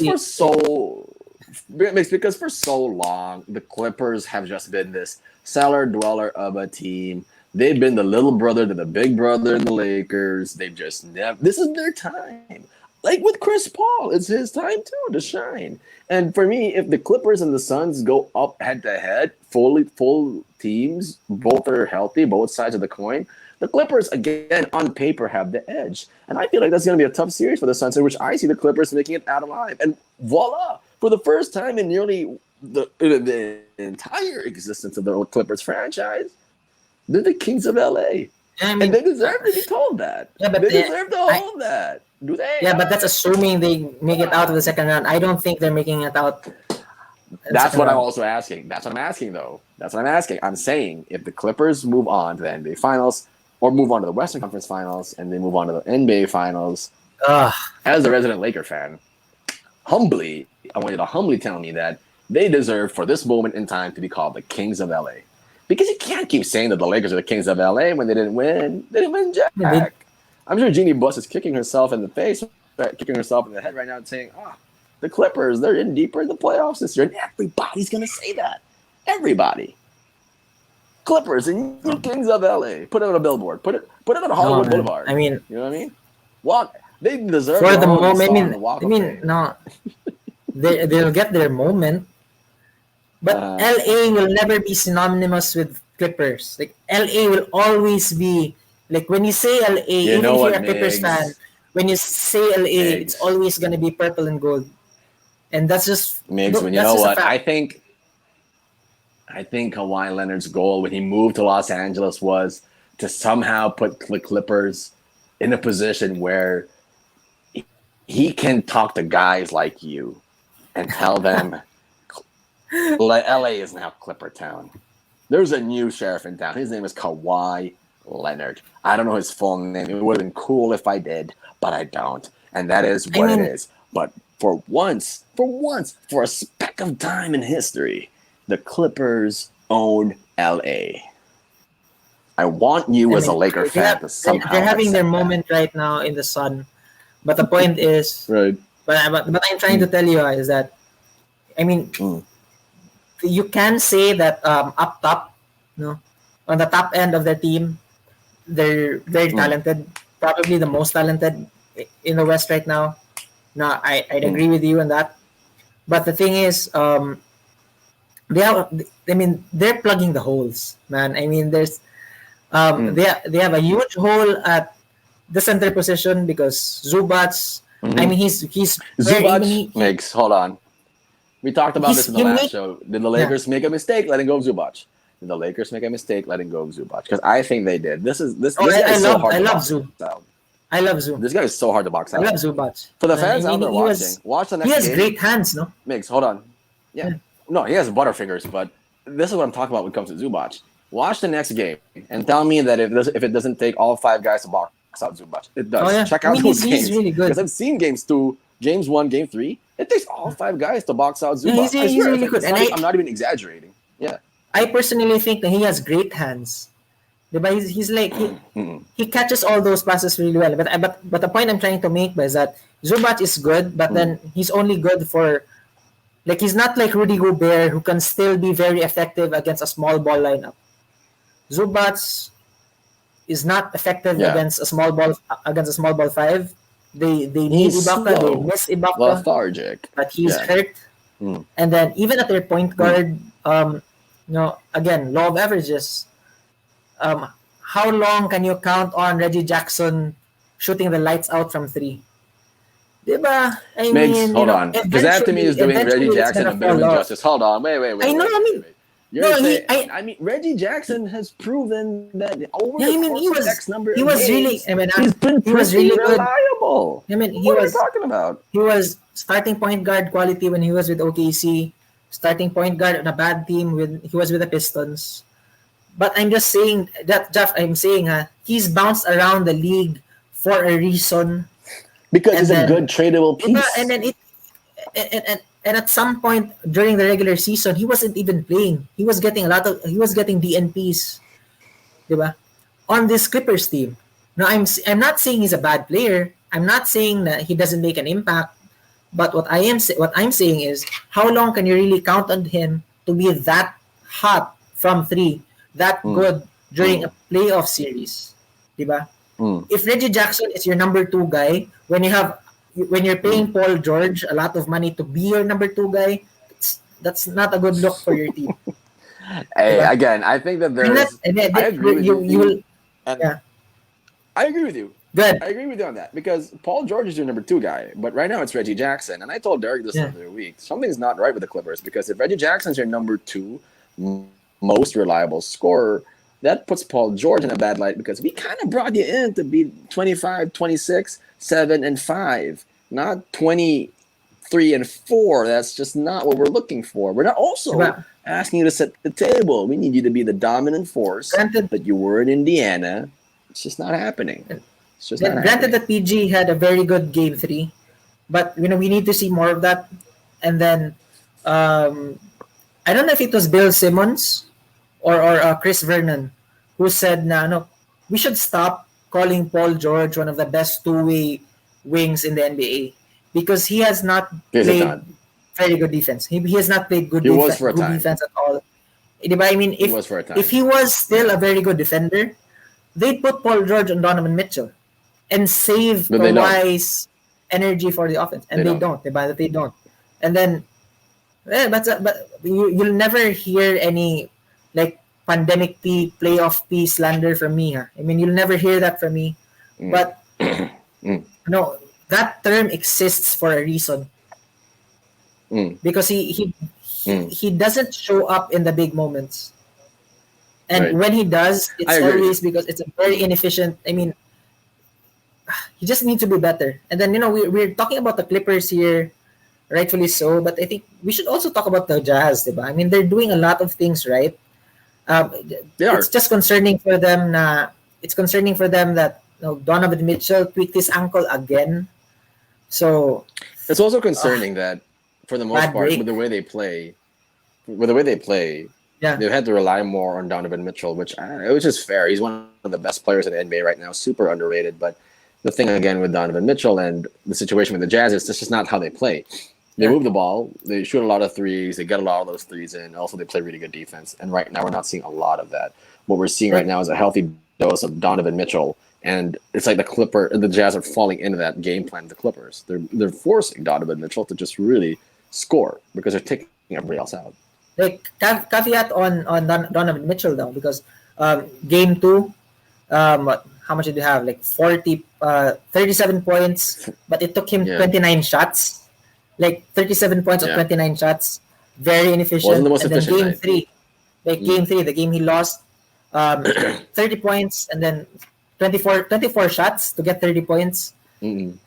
for so long the Clippers have just been this cellar dweller of a team. They've been the little brother to the big brother in the Lakers. They've just never. This is their time. Like with Chris Paul, it's his time too to shine. And for me, if the Clippers and the Suns go up head to head, full teams, both are healthy, both sides of the coin. The Clippers, again, on paper, have the edge. And I feel like that's going to be a tough series for the Suns, in which I see the Clippers making it out alive. And voila, for the first time in nearly the entire existence of the Clippers franchise, they're the Kings of LA. I mean, and they deserve to be told that. Yeah, but they deserve to hold that. Do they? Yeah, but that's assuming they make it out of the second round. I don't think they're making it out. That's what I'm also asking. That's what I'm asking, though. That's what I'm asking. I'm saying if the Clippers move on to the NBA Finals or move on to the Western Conference Finals and they move on to the NBA Finals, as a resident Laker fan, I want you to humbly tell me that they deserve for this moment in time to be called the Kings of LA. Because you can't keep saying that the Lakers are the Kings of LA when they didn't win. They didn't win jack. I'm sure Jeannie Buss is kicking herself in the face, kicking herself in the head right now and saying, the Clippers, they're in deeper in the playoffs this year. And everybody's going to say that. Everybody. Clippers and you Kings of LA. Put it on a billboard. Put it on Hollywood Boulevard. I mean, you know what I mean? What? They deserve for the moment. They'll get their moment. But LA will never be synonymous with Clippers. Like LA will always be like when you say LA, even if you're a Clippers fan, when you say LA, it's always gonna be purple and gold. And that's just Migs, you know what? I think Kawhi Leonard's goal when he moved to Los Angeles was to somehow put the Clippers in a position where he can talk to guys like you and tell them LA is now Clipper Town. There's a new sheriff in town. His name is Kawhi Leonard. I don't know his full name. It would have been cool if I did, but I don't. And that is what it is. But for once, for a speck of time in history, the Clippers own LA. I want you as a Laker fan to somehow. They're having their moment right now in the sun. But the point is, right. But I'm trying to tell you is that, I mean, you can say that up top, on the top end of their team, they're very talented, probably the most talented in the West right now. No, I'd agree with you on that. But the thing is, they're plugging the holes, man. I mean, there's they have a huge hole at the center position because Zubac's. I mean, he's Zubac makes. Hold on. We talked about this in the last show. Did the Lakers make a mistake letting go of Zubac? Did the Lakers make a mistake letting go of Zubac? Because I think they did. This guy is so hard to box out. I love Zubac. This guy is so hard to box out. I love Zubac. For the fans out there watching, watch the next game. He has great hands, no? Migs, hold on. Yeah. No, he has butterfingers, but this is what I'm talking about when it comes to Zubac. Watch the next game and tell me that if it doesn't take all 5 guys to box out Zubac. It does. Oh, yeah. Check out those games. He's really good. Because I've seen games 2, games 1, game 3. It takes all 5 guys to box out Zubac. Yeah, he's really good. I'm not even exaggerating. Yeah. I personally think that he has great hands. He's like he catches all those passes really well. But the point I'm trying to make is that Zubac is good, but then he's only good for he's not like Rudy Gobert who can still be very effective against a small ball lineup. Zubac is not effective against a small ball 5. They need Ibaka, they miss Ibaka. Lethargic. But he's hurt. And then even at their point guard, again, law of averages. How long can you count on Reggie Jackson shooting the lights out from 3? Diba? Hold on. Because that to me is doing Reggie Jackson a bit of injustice. Hold on. Wait. Reggie Jackson has proven that over X number of games, he's been really reliable. What are you talking about? He was starting point guard quality when he was with OKC, starting point guard on a bad team when he was with the Pistons. But I'm just saying that, Jeff, he's bounced around the league for a reason. Because he's a good tradable piece. And then and at some point during the regular season, he wasn't even playing. He was getting DNPs, diba? On this Clippers team. Now I'm not saying he's a bad player. I'm not saying that he doesn't make an impact. But what I'm saying is, how long can you really count on him to be that hot from 3, that good during a playoff series, diba? If Reggie Jackson is your number 2 guy, when you're paying Paul George a lot of money to be your number 2 guy, that's not a good look for your team. Hey, again, I think that there's. I agree with you. I agree with you. Good. I agree with you on that because Paul George is your number 2 guy, but right now it's Reggie Jackson. And I told Derek this the other week, something's not right with the Clippers because if Reggie Jackson's your number 2 most reliable scorer, that puts Paul George in a bad light because we kind of brought you in to be 25, 26, 7, and 5, not 23 and 4. That's just not what we're looking for. We're not also asking you to set the table. We need you to be the dominant force that you were in Indiana. It's just not happening. It's just not granted happening. that PG had a very good game 3, but we need to see more of that. And then I don't know if it was Bill Simmons or Chris Vernon who said, no, we should stop calling Paul George one of the best two-way wings in the NBA because he has not played very good defense. He has not played good defense at all. I mean, if he was still a very good defender, they'd put Paul George and Donovan Mitchell and save Kawhi's energy for the offense. And they don't. They don't. And then, but you'll never hear any like pandemic P, playoff P slander from me. Huh? I mean, you'll never hear that from me. But no, that term exists for a reason. Because he doesn't show up in the big moments. And when he does, it's always because it's a very inefficient. I mean, he just needs to be better. And then, we're talking about the Clippers here, rightfully so. But I think we should also talk about the Jazz, diba? I mean, they're doing a lot of things right. It's just concerning for them. It's concerning for them that Donovan Mitchell tweaked his ankle again. So it's also concerning that for the most part, with the way they play, they've had to rely more on Donovan Mitchell, which is fair. He's one of the best players in the NBA right now, super underrated. But the thing again with Donovan Mitchell and the situation with the Jazz is this is not how they play. They move the ball, they shoot a lot of threes, they get a lot of those threes in. Also, they play really good defense. And right now, we're not seeing a lot of that. What we're seeing right now is a healthy dose of Donovan Mitchell. And it's like the Jazz are falling into that game plan of the Clippers. They're forcing Donovan Mitchell to just really score because they're taking everybody else out. Like caveat on Donovan Mitchell though, because game 2, how much did you have? Like 37 points, but it took him 29 shots. Like 37 points of 29 shots, very inefficient. Wasn't the most efficient. And then game 3, the game he lost, 30 points and then 24 shots to get 30 points. I mean,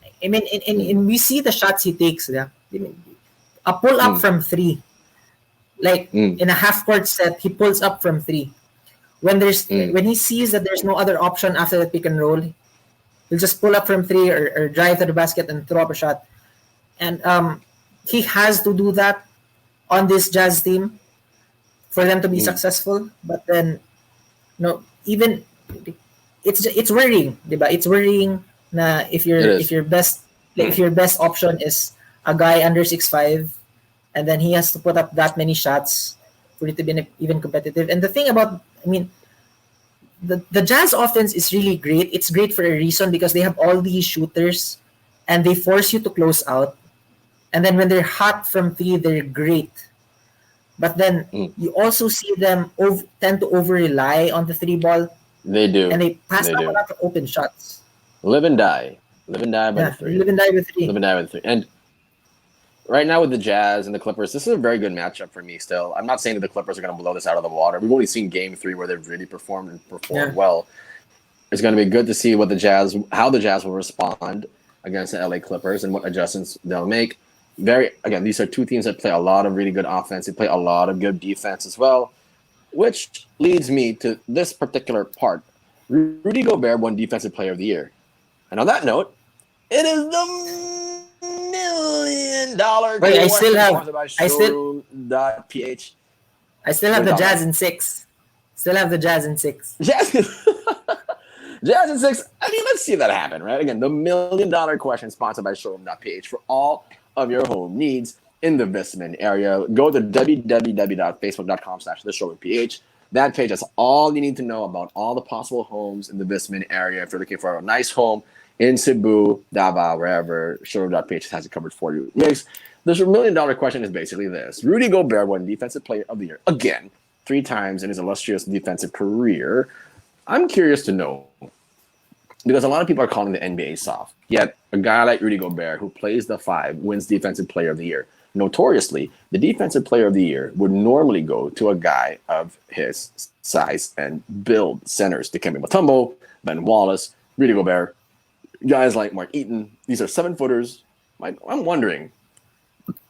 and we see the shots he takes. Yeah, I mean, a pull up from 3. Like in a half court set, he pulls up from 3. When when he sees that there's no other option after the pick and roll, he'll just pull up from 3 or drive to the basket and throw up a shot. And he has to do that on this Jazz team for them to be successful. But then, even it's worrying, diba? It's worrying na if your best option is a guy under 6'5", and then he has to put up that many shots for it to be even competitive. And the thing about, I mean, the Jazz offense is really great. It's great for a reason because they have all these shooters and they force you to close out. And then when they're hot from 3, they're great. But then you also see them tend to over-rely on the 3 ball. They do. And they pass up a lot of open shots. Live and die by the 3. Live and die with 3. Live and die with 3. And right now with the Jazz and the Clippers, this is a very good matchup for me still. I'm not saying that the Clippers are going to blow this out of the water. We've only seen game 3 where they've really performed well. It's going to be good to see how the Jazz will respond against the LA Clippers and what adjustments they'll make. These are 2 teams that play a lot of really good offense. They play a lot of good defense as well, which leads me to this particular part. Rudy Gobert won Defensive Player of the Year. And on that note, it is the $1 million Wait, I still have the Jazz in 6. Still have the Jazz in 6. Jazz in 6. I mean, let's see that happen, right? Again, the $1 million question sponsored by Showroom.ph for all of your home needs in the Visman area. Go to www.facebook.com/theshowroomph. That page has all you need to know about all the possible homes in the Visman area. If you're looking for a nice home in Cebu, Davao, wherever, Showroom.ph has it covered for you. Next, the $1 million question is basically this. Rudy Gobert won Defensive Player of the Year again 3 times in his illustrious defensive career. I'm curious to know, because a lot of people are calling the NBA soft. Yet a guy like Rudy Gobert, who plays the 5, wins Defensive Player of the Year. Notoriously, the Defensive Player of the Year would normally go to a guy of his size and build, centers, Dikembe Mutombo, Ben Wallace, Rudy Gobert, guys like Mark Eaton. These are 7-footers. I'm wondering,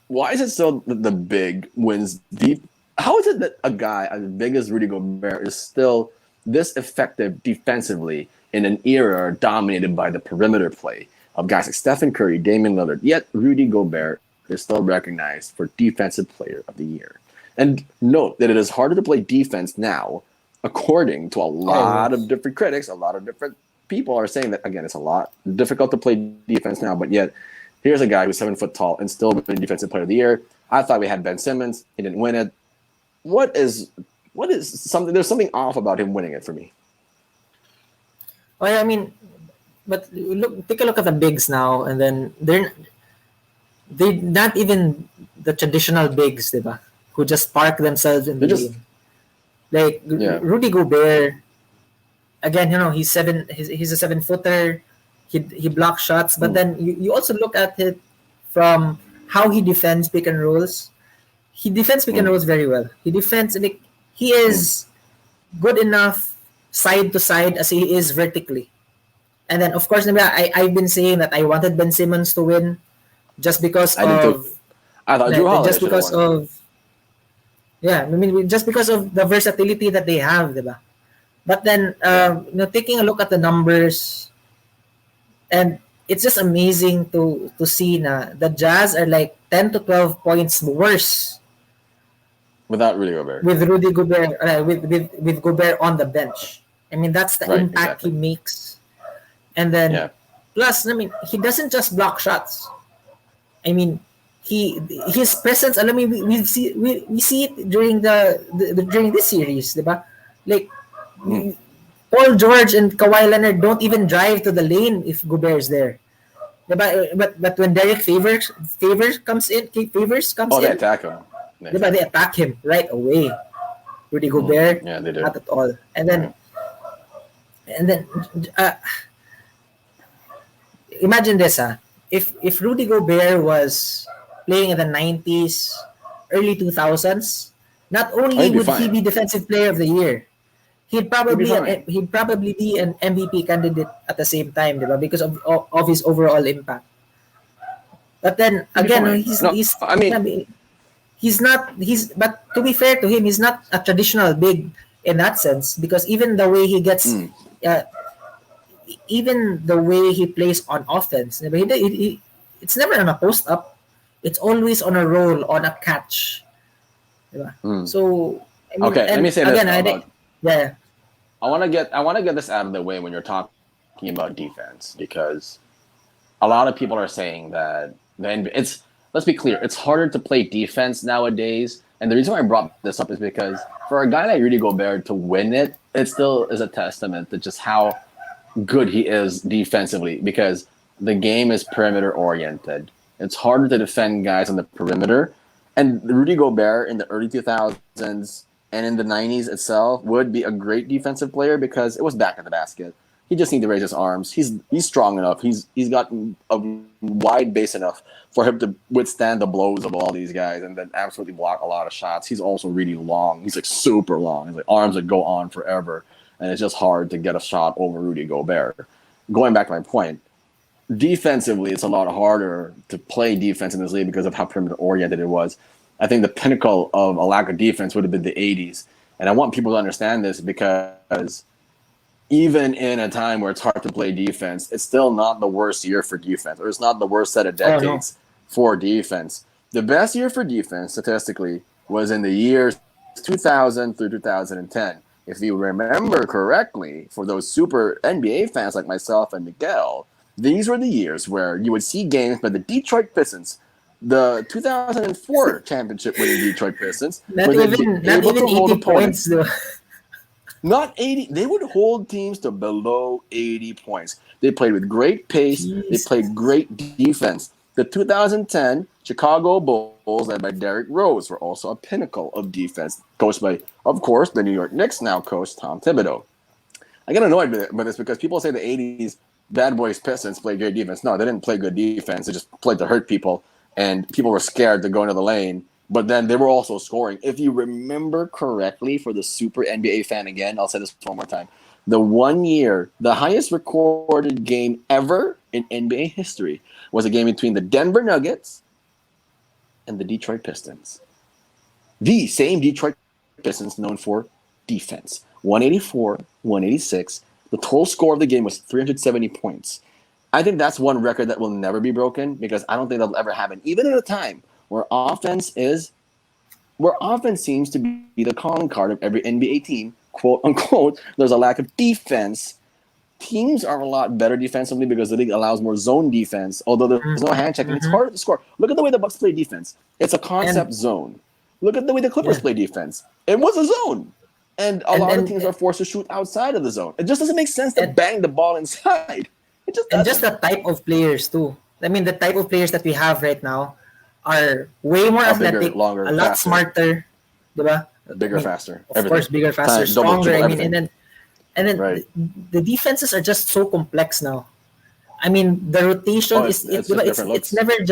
why is it still the big wins deep? How is it that a guy as big as Rudy Gobert is still this effective defensively in an era dominated by the perimeter play of guys like Stephen Curry, Damian Lillard, yet Rudy Gobert is still recognized for Defensive Player of the Year? And note that it is harder to play defense now, according to a lot of different critics. A lot of different people are saying that, again, it's a lot difficult to play defense now, but yet here's a guy who's 7 foot tall and still winning Defensive Player of the Year. I thought we had Ben Simmons. He didn't win it. What is something? There's something off about him winning it for me. Well, I mean, but take a look at the bigs now, and then they're not even the traditional bigs, diba? Who just park themselves in the game. Like Rudy Gobert, again, he's a 7-footer. He blocks shots, but then you also look at it from how he defends pick and rolls. He defends pick and rolls very well. He defends, like, he is good enough side to side as he is vertically. And then, of course, I've been saying that I wanted Ben Simmons to win just because I thought Drew Holiday just because of just because of the versatility that they have, diba? But then, taking a look at the numbers, and it's just amazing to see na the Jazz are like 10 to 12 points worse without Rudy Gobert. With Rudy Gobert, with Gobert on the bench. I mean, that's the impact he makes. And then, plus, he doesn't just block shots. I mean, his presence. I mean, we see it during during this series, diba? Like, Paul George and Kawhi Leonard don't even drive to the lane if Gobert's there. But when Derek Favors comes in, they attack him. They attack him right away. Rudy Gobert, they do. Not at all. And then, imagine this, if Rudy Gobert was playing in the 90s, early 2000s, not only would he be Defensive Player of the Year, he'd probably be an MVP candidate at the same time, diba? Because of his overall impact. But then again, but to be fair to him, he's not a traditional big in that sense, because even the way he gets even the way he plays on offense, it's never on a post up. It's always on a roll, on a catch. Diba? So let me say this. I want to get this out of the way when you're talking about defense, because a lot of people are saying that let's be clear, it's harder to play defense nowadays. And the reason why I brought this up is because for a guy like Rudy Gobert to win it, it still is a testament to just how good he is defensively, because the game is perimeter oriented. It's harder to defend guys on the perimeter. And Rudy Gobert in the early 2000s and in the 90s itself would be a great defensive player because it was back at the basket. He just needs to raise his arms. He's strong enough. He's got a wide base enough for him to withstand the blows of all these guys and then absolutely block a lot of shots. He's also really long. He's like super long. He's like arms that go on forever. And it's just hard to get a shot over Rudy Gobert. Going back to my point, defensively, it's a lot harder to play defense in this league because of how perimeter oriented it was. I think the pinnacle of a lack of defense would have been the 80s. And I want people to understand this because even in a time where it's hard to play defense, it's still not the worst year for defense, or it's not the worst set of decades for defense. The best year for defense, statistically, was in the years 2000 through 2010. If you remember correctly, for those super NBA fans like myself and Miguel, these were the years where you would see games by the Detroit Pistons, the 2004 championship winning Detroit Pistons. Not even 80 points, though. Not 80. They would hold teams to below 80 points. They played with great pace. Jeez. They played great defense. The 2010 Chicago Bulls, led by Derrick Rose, were also a pinnacle of defense, coached by, of course, the New York Knicks now coach Tom Thibodeau. I get annoyed by this because people say the 80s Bad Boys Pistons played great defense. No, they didn't play good defense. They just played to hurt people, and people were scared to go into the lane. But then they were also scoring. If you remember correctly, for the super NBA fan again, I'll say this one more time. The 1 year, the highest recorded game ever in NBA history was a game between the Denver Nuggets and the Detroit Pistons. The same Detroit Pistons known for defense. 184, 186. The total score of the game was 370 points. I think that's one record that will never be broken because I don't think that'll ever happen. Even at a time where offense seems to be the calling card of every NBA team, quote unquote, there's a lack of defense. Teams are a lot better defensively because the league allows more zone defense. Although there's no hand checking, it's harder to score. Look at the way the Bucks play defense. It's a concept zone. Look at the way the Clippers play defense. It was a zone. And a lot of teams are forced to shoot outside of the zone. It just doesn't make sense to bang the ball inside. It just doesn't. And just the type of players too. I mean, the type of players that we have right now are way more athletic, bigger, longer, a lot faster. Smarter, diba? Bigger, faster. Of course, bigger, faster, stronger. I mean, and then right. the defenses are just so complex now. I mean, the rotation it's never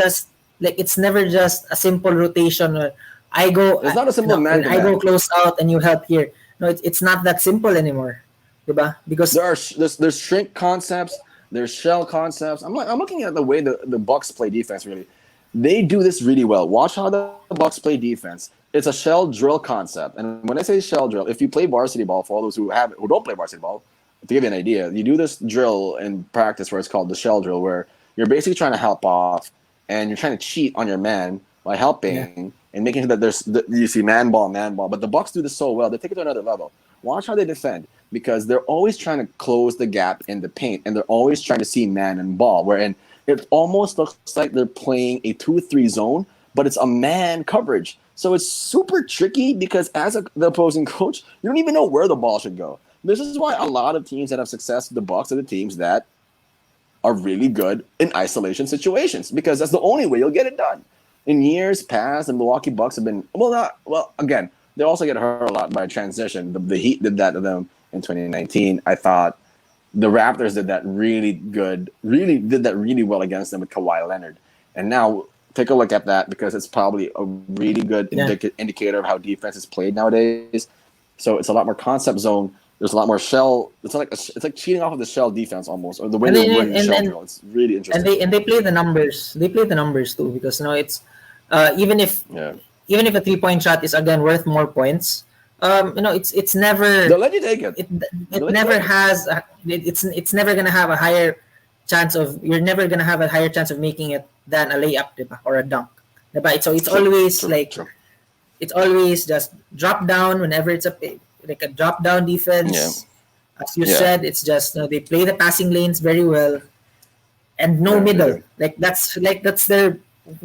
just a simple rotation. I go. It's not a simple man. I go close out and you help here. No, it's not that simple anymore, diba? Because there's shrink concepts, there's shell concepts. I'm looking at the way the Bucks play defense. Really, they do this really well. Watch how the Bucks play defense. It's a shell drill concept, and when I say shell drill, if you play varsity ball, for all those who don't play varsity ball, to give you an idea, you do this drill in practice where it's called the shell drill, where you're basically trying to help off, and you're trying to cheat on your man by helping and making sure that you see man ball. But the Bucks do this so well; they take it to another level. Watch how they defend because they're always trying to close the gap in the paint, and they're always trying to see man and ball. Wherein it almost looks like they're playing a 2-3 zone, but it's a man coverage. So it's super tricky because as the opposing coach, you don't even know where the ball should go. This is why a lot of teams that have success, the Bucks are the teams that are really good in isolation situations because that's the only way you'll get it done. In years past, the Milwaukee Bucks have been again, they also get hurt a lot by transition. The Heat did that to them in 2019. I thought the Raptors did that really well against them with Kawhi Leonard. And now take a look at that because it's probably a really good indicator of how defense is played nowadays. So it's a lot more concept zone. There's a lot more shell. It's like cheating off of the shell defense almost, or the way they run the shell drill. It's really interesting. And they play the numbers. They play the numbers too because it's even if a 3-point shot is again worth more points. It's never. They'll let you take it. It never has. It's never gonna have a higher chance of. You're never gonna have a higher chance of making it than a layup, diba? Or a dunk. Diba? So it's always it's always just drop down whenever it's a drop down defense. Yeah. As you said, it's just they play the passing lanes very well, and no middle. That's their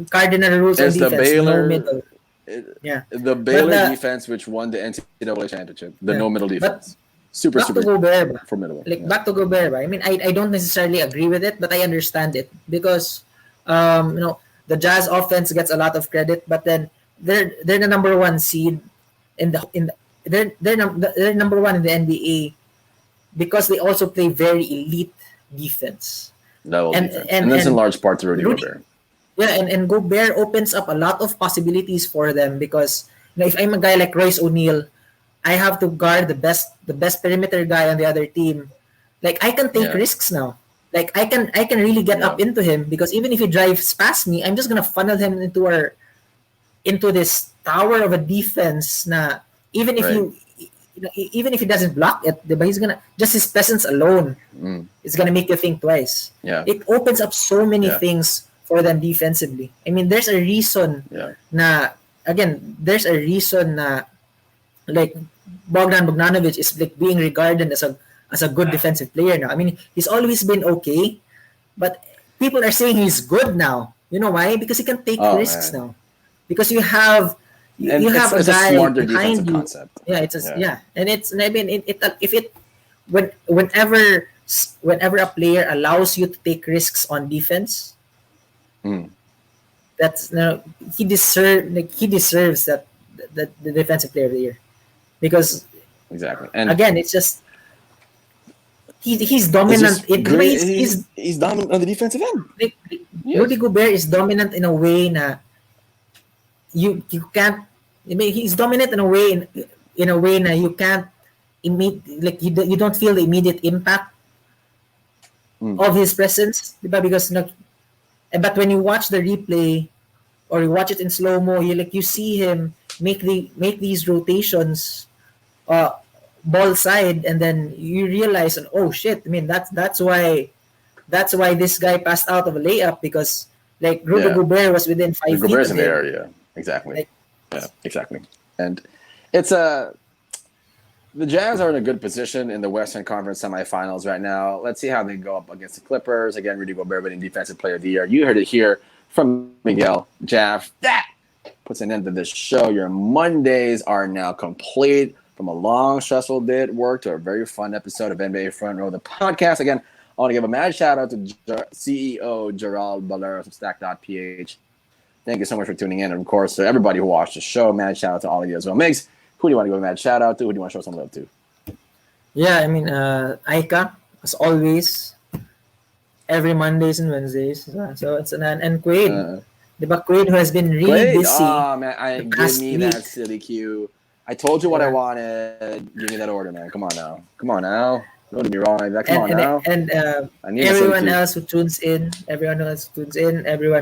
cardinal rules on defense. No middle. The Baylor defense, which won the NCAA championship, no middle defense. Super formidable. Back to Gobert. I mean, I don't necessarily agree with it, but I understand it because the Jazz offense gets a lot of credit, but then they're the number one seed they're number one in the NBA because they also play very elite defense. And that's in large part to Rudy Gobert. Yeah, and Gobert opens up a lot of possibilities for them because if I'm a guy like Royce O'Neal, I have to guard the best perimeter guy on the other team. Like I can take risks now. Like I can really get up into him because even if he drives past me, I'm just gonna funnel him into this tower of a defense. Na even if even if he doesn't block it, but he's gonna just his presence alone is gonna make you think twice. Yeah, it opens up so many things for them defensively. I mean, there's a reason. There's a reason like Bogdan Bogdanovic is like being regarded as a good defensive player now. I mean, he's always been okay, but people are saying he's good now. You know why? Because he can take risks now. Because you have a guy behind you. Concept. Yeah, and whenever a player allows you to take risks on defense, that's he deserves that the defensive player of the year. Because exactly, and again, it's just he's dominant. He's dominant on the defensive end. Rudy Gobert is dominant in a way na you can't. I mean, he's dominant in a way na you can't you don't feel the immediate impact of his presence, diba? Because but when you watch the replay or you watch it in slow mo, you see him make these rotations, ball side, and then you realize, oh shit! I mean that's why this guy passed out of a layup, because like Rudy Gobert was within 5 feet. Gobert's in the area, exactly. Exactly. And it's the Jazz are in a good position in the Western Conference semifinals right now. Let's see how they go up against the Clippers. Again, Rudy Gobert winning Defensive Player of the Year. You heard it here from Miguel. Jaff, that puts an end to this show. Your Mondays are now complete. From a long, stressful day at work to a very fun episode of NBA Front Row, the podcast. Again, I want to give a mad shout out to CEO Gerald Ballera from Stack.ph. Thank you so much for tuning in. And of course, to everybody who watched the show, mad shout out to all of you as well. Migs, who do you want to give a mad shout out to? Who do you want to show some love to? Yeah, I mean, Aika, as always, every Mondays and Wednesdays. So it's and Quaid. Quaid, who has been really busy. Oh, man, give me that silly cue. I told you what I wanted. Give me that order, man. Come on now. Don't get me wrong. And everyone else who tunes in, everyone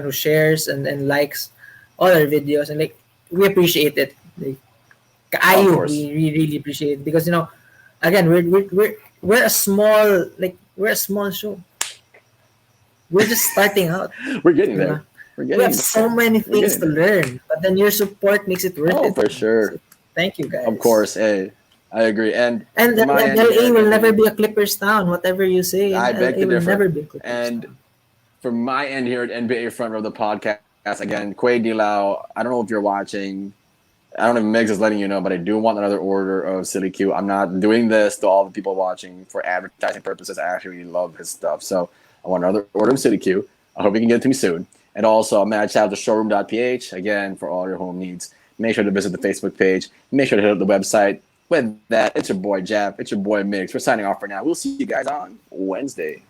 who shares and likes all our videos, and we appreciate it. We really appreciate it, because again, we're a small show. We're just starting out. We're getting there. We have so many things to learn, but then your support makes it worth it. Oh, for sure. So, thank you, guys. Of course, hey, I agree. And LA will never be a Clippers town. Whatever you say, I beg to differ. Never be a Clippers town. From my end here at NBA Front Row, the podcast, again, Quaid Dilau, I don't know if you're watching. I don't know if Migs is letting you know, but I do want another order of Silly Q. I'm not doing this to all the people watching for advertising purposes. I actually really love his stuff. So I want another order of Silly Q. I hope you can get it to me soon. And also, a mad shout out to showroom.ph, again, for all your home needs. Make sure to visit the Facebook page. Make sure to hit up the website. With that, it's your boy Jaff. It's your boy Migs. We're signing off for now. We'll see you guys on Wednesday.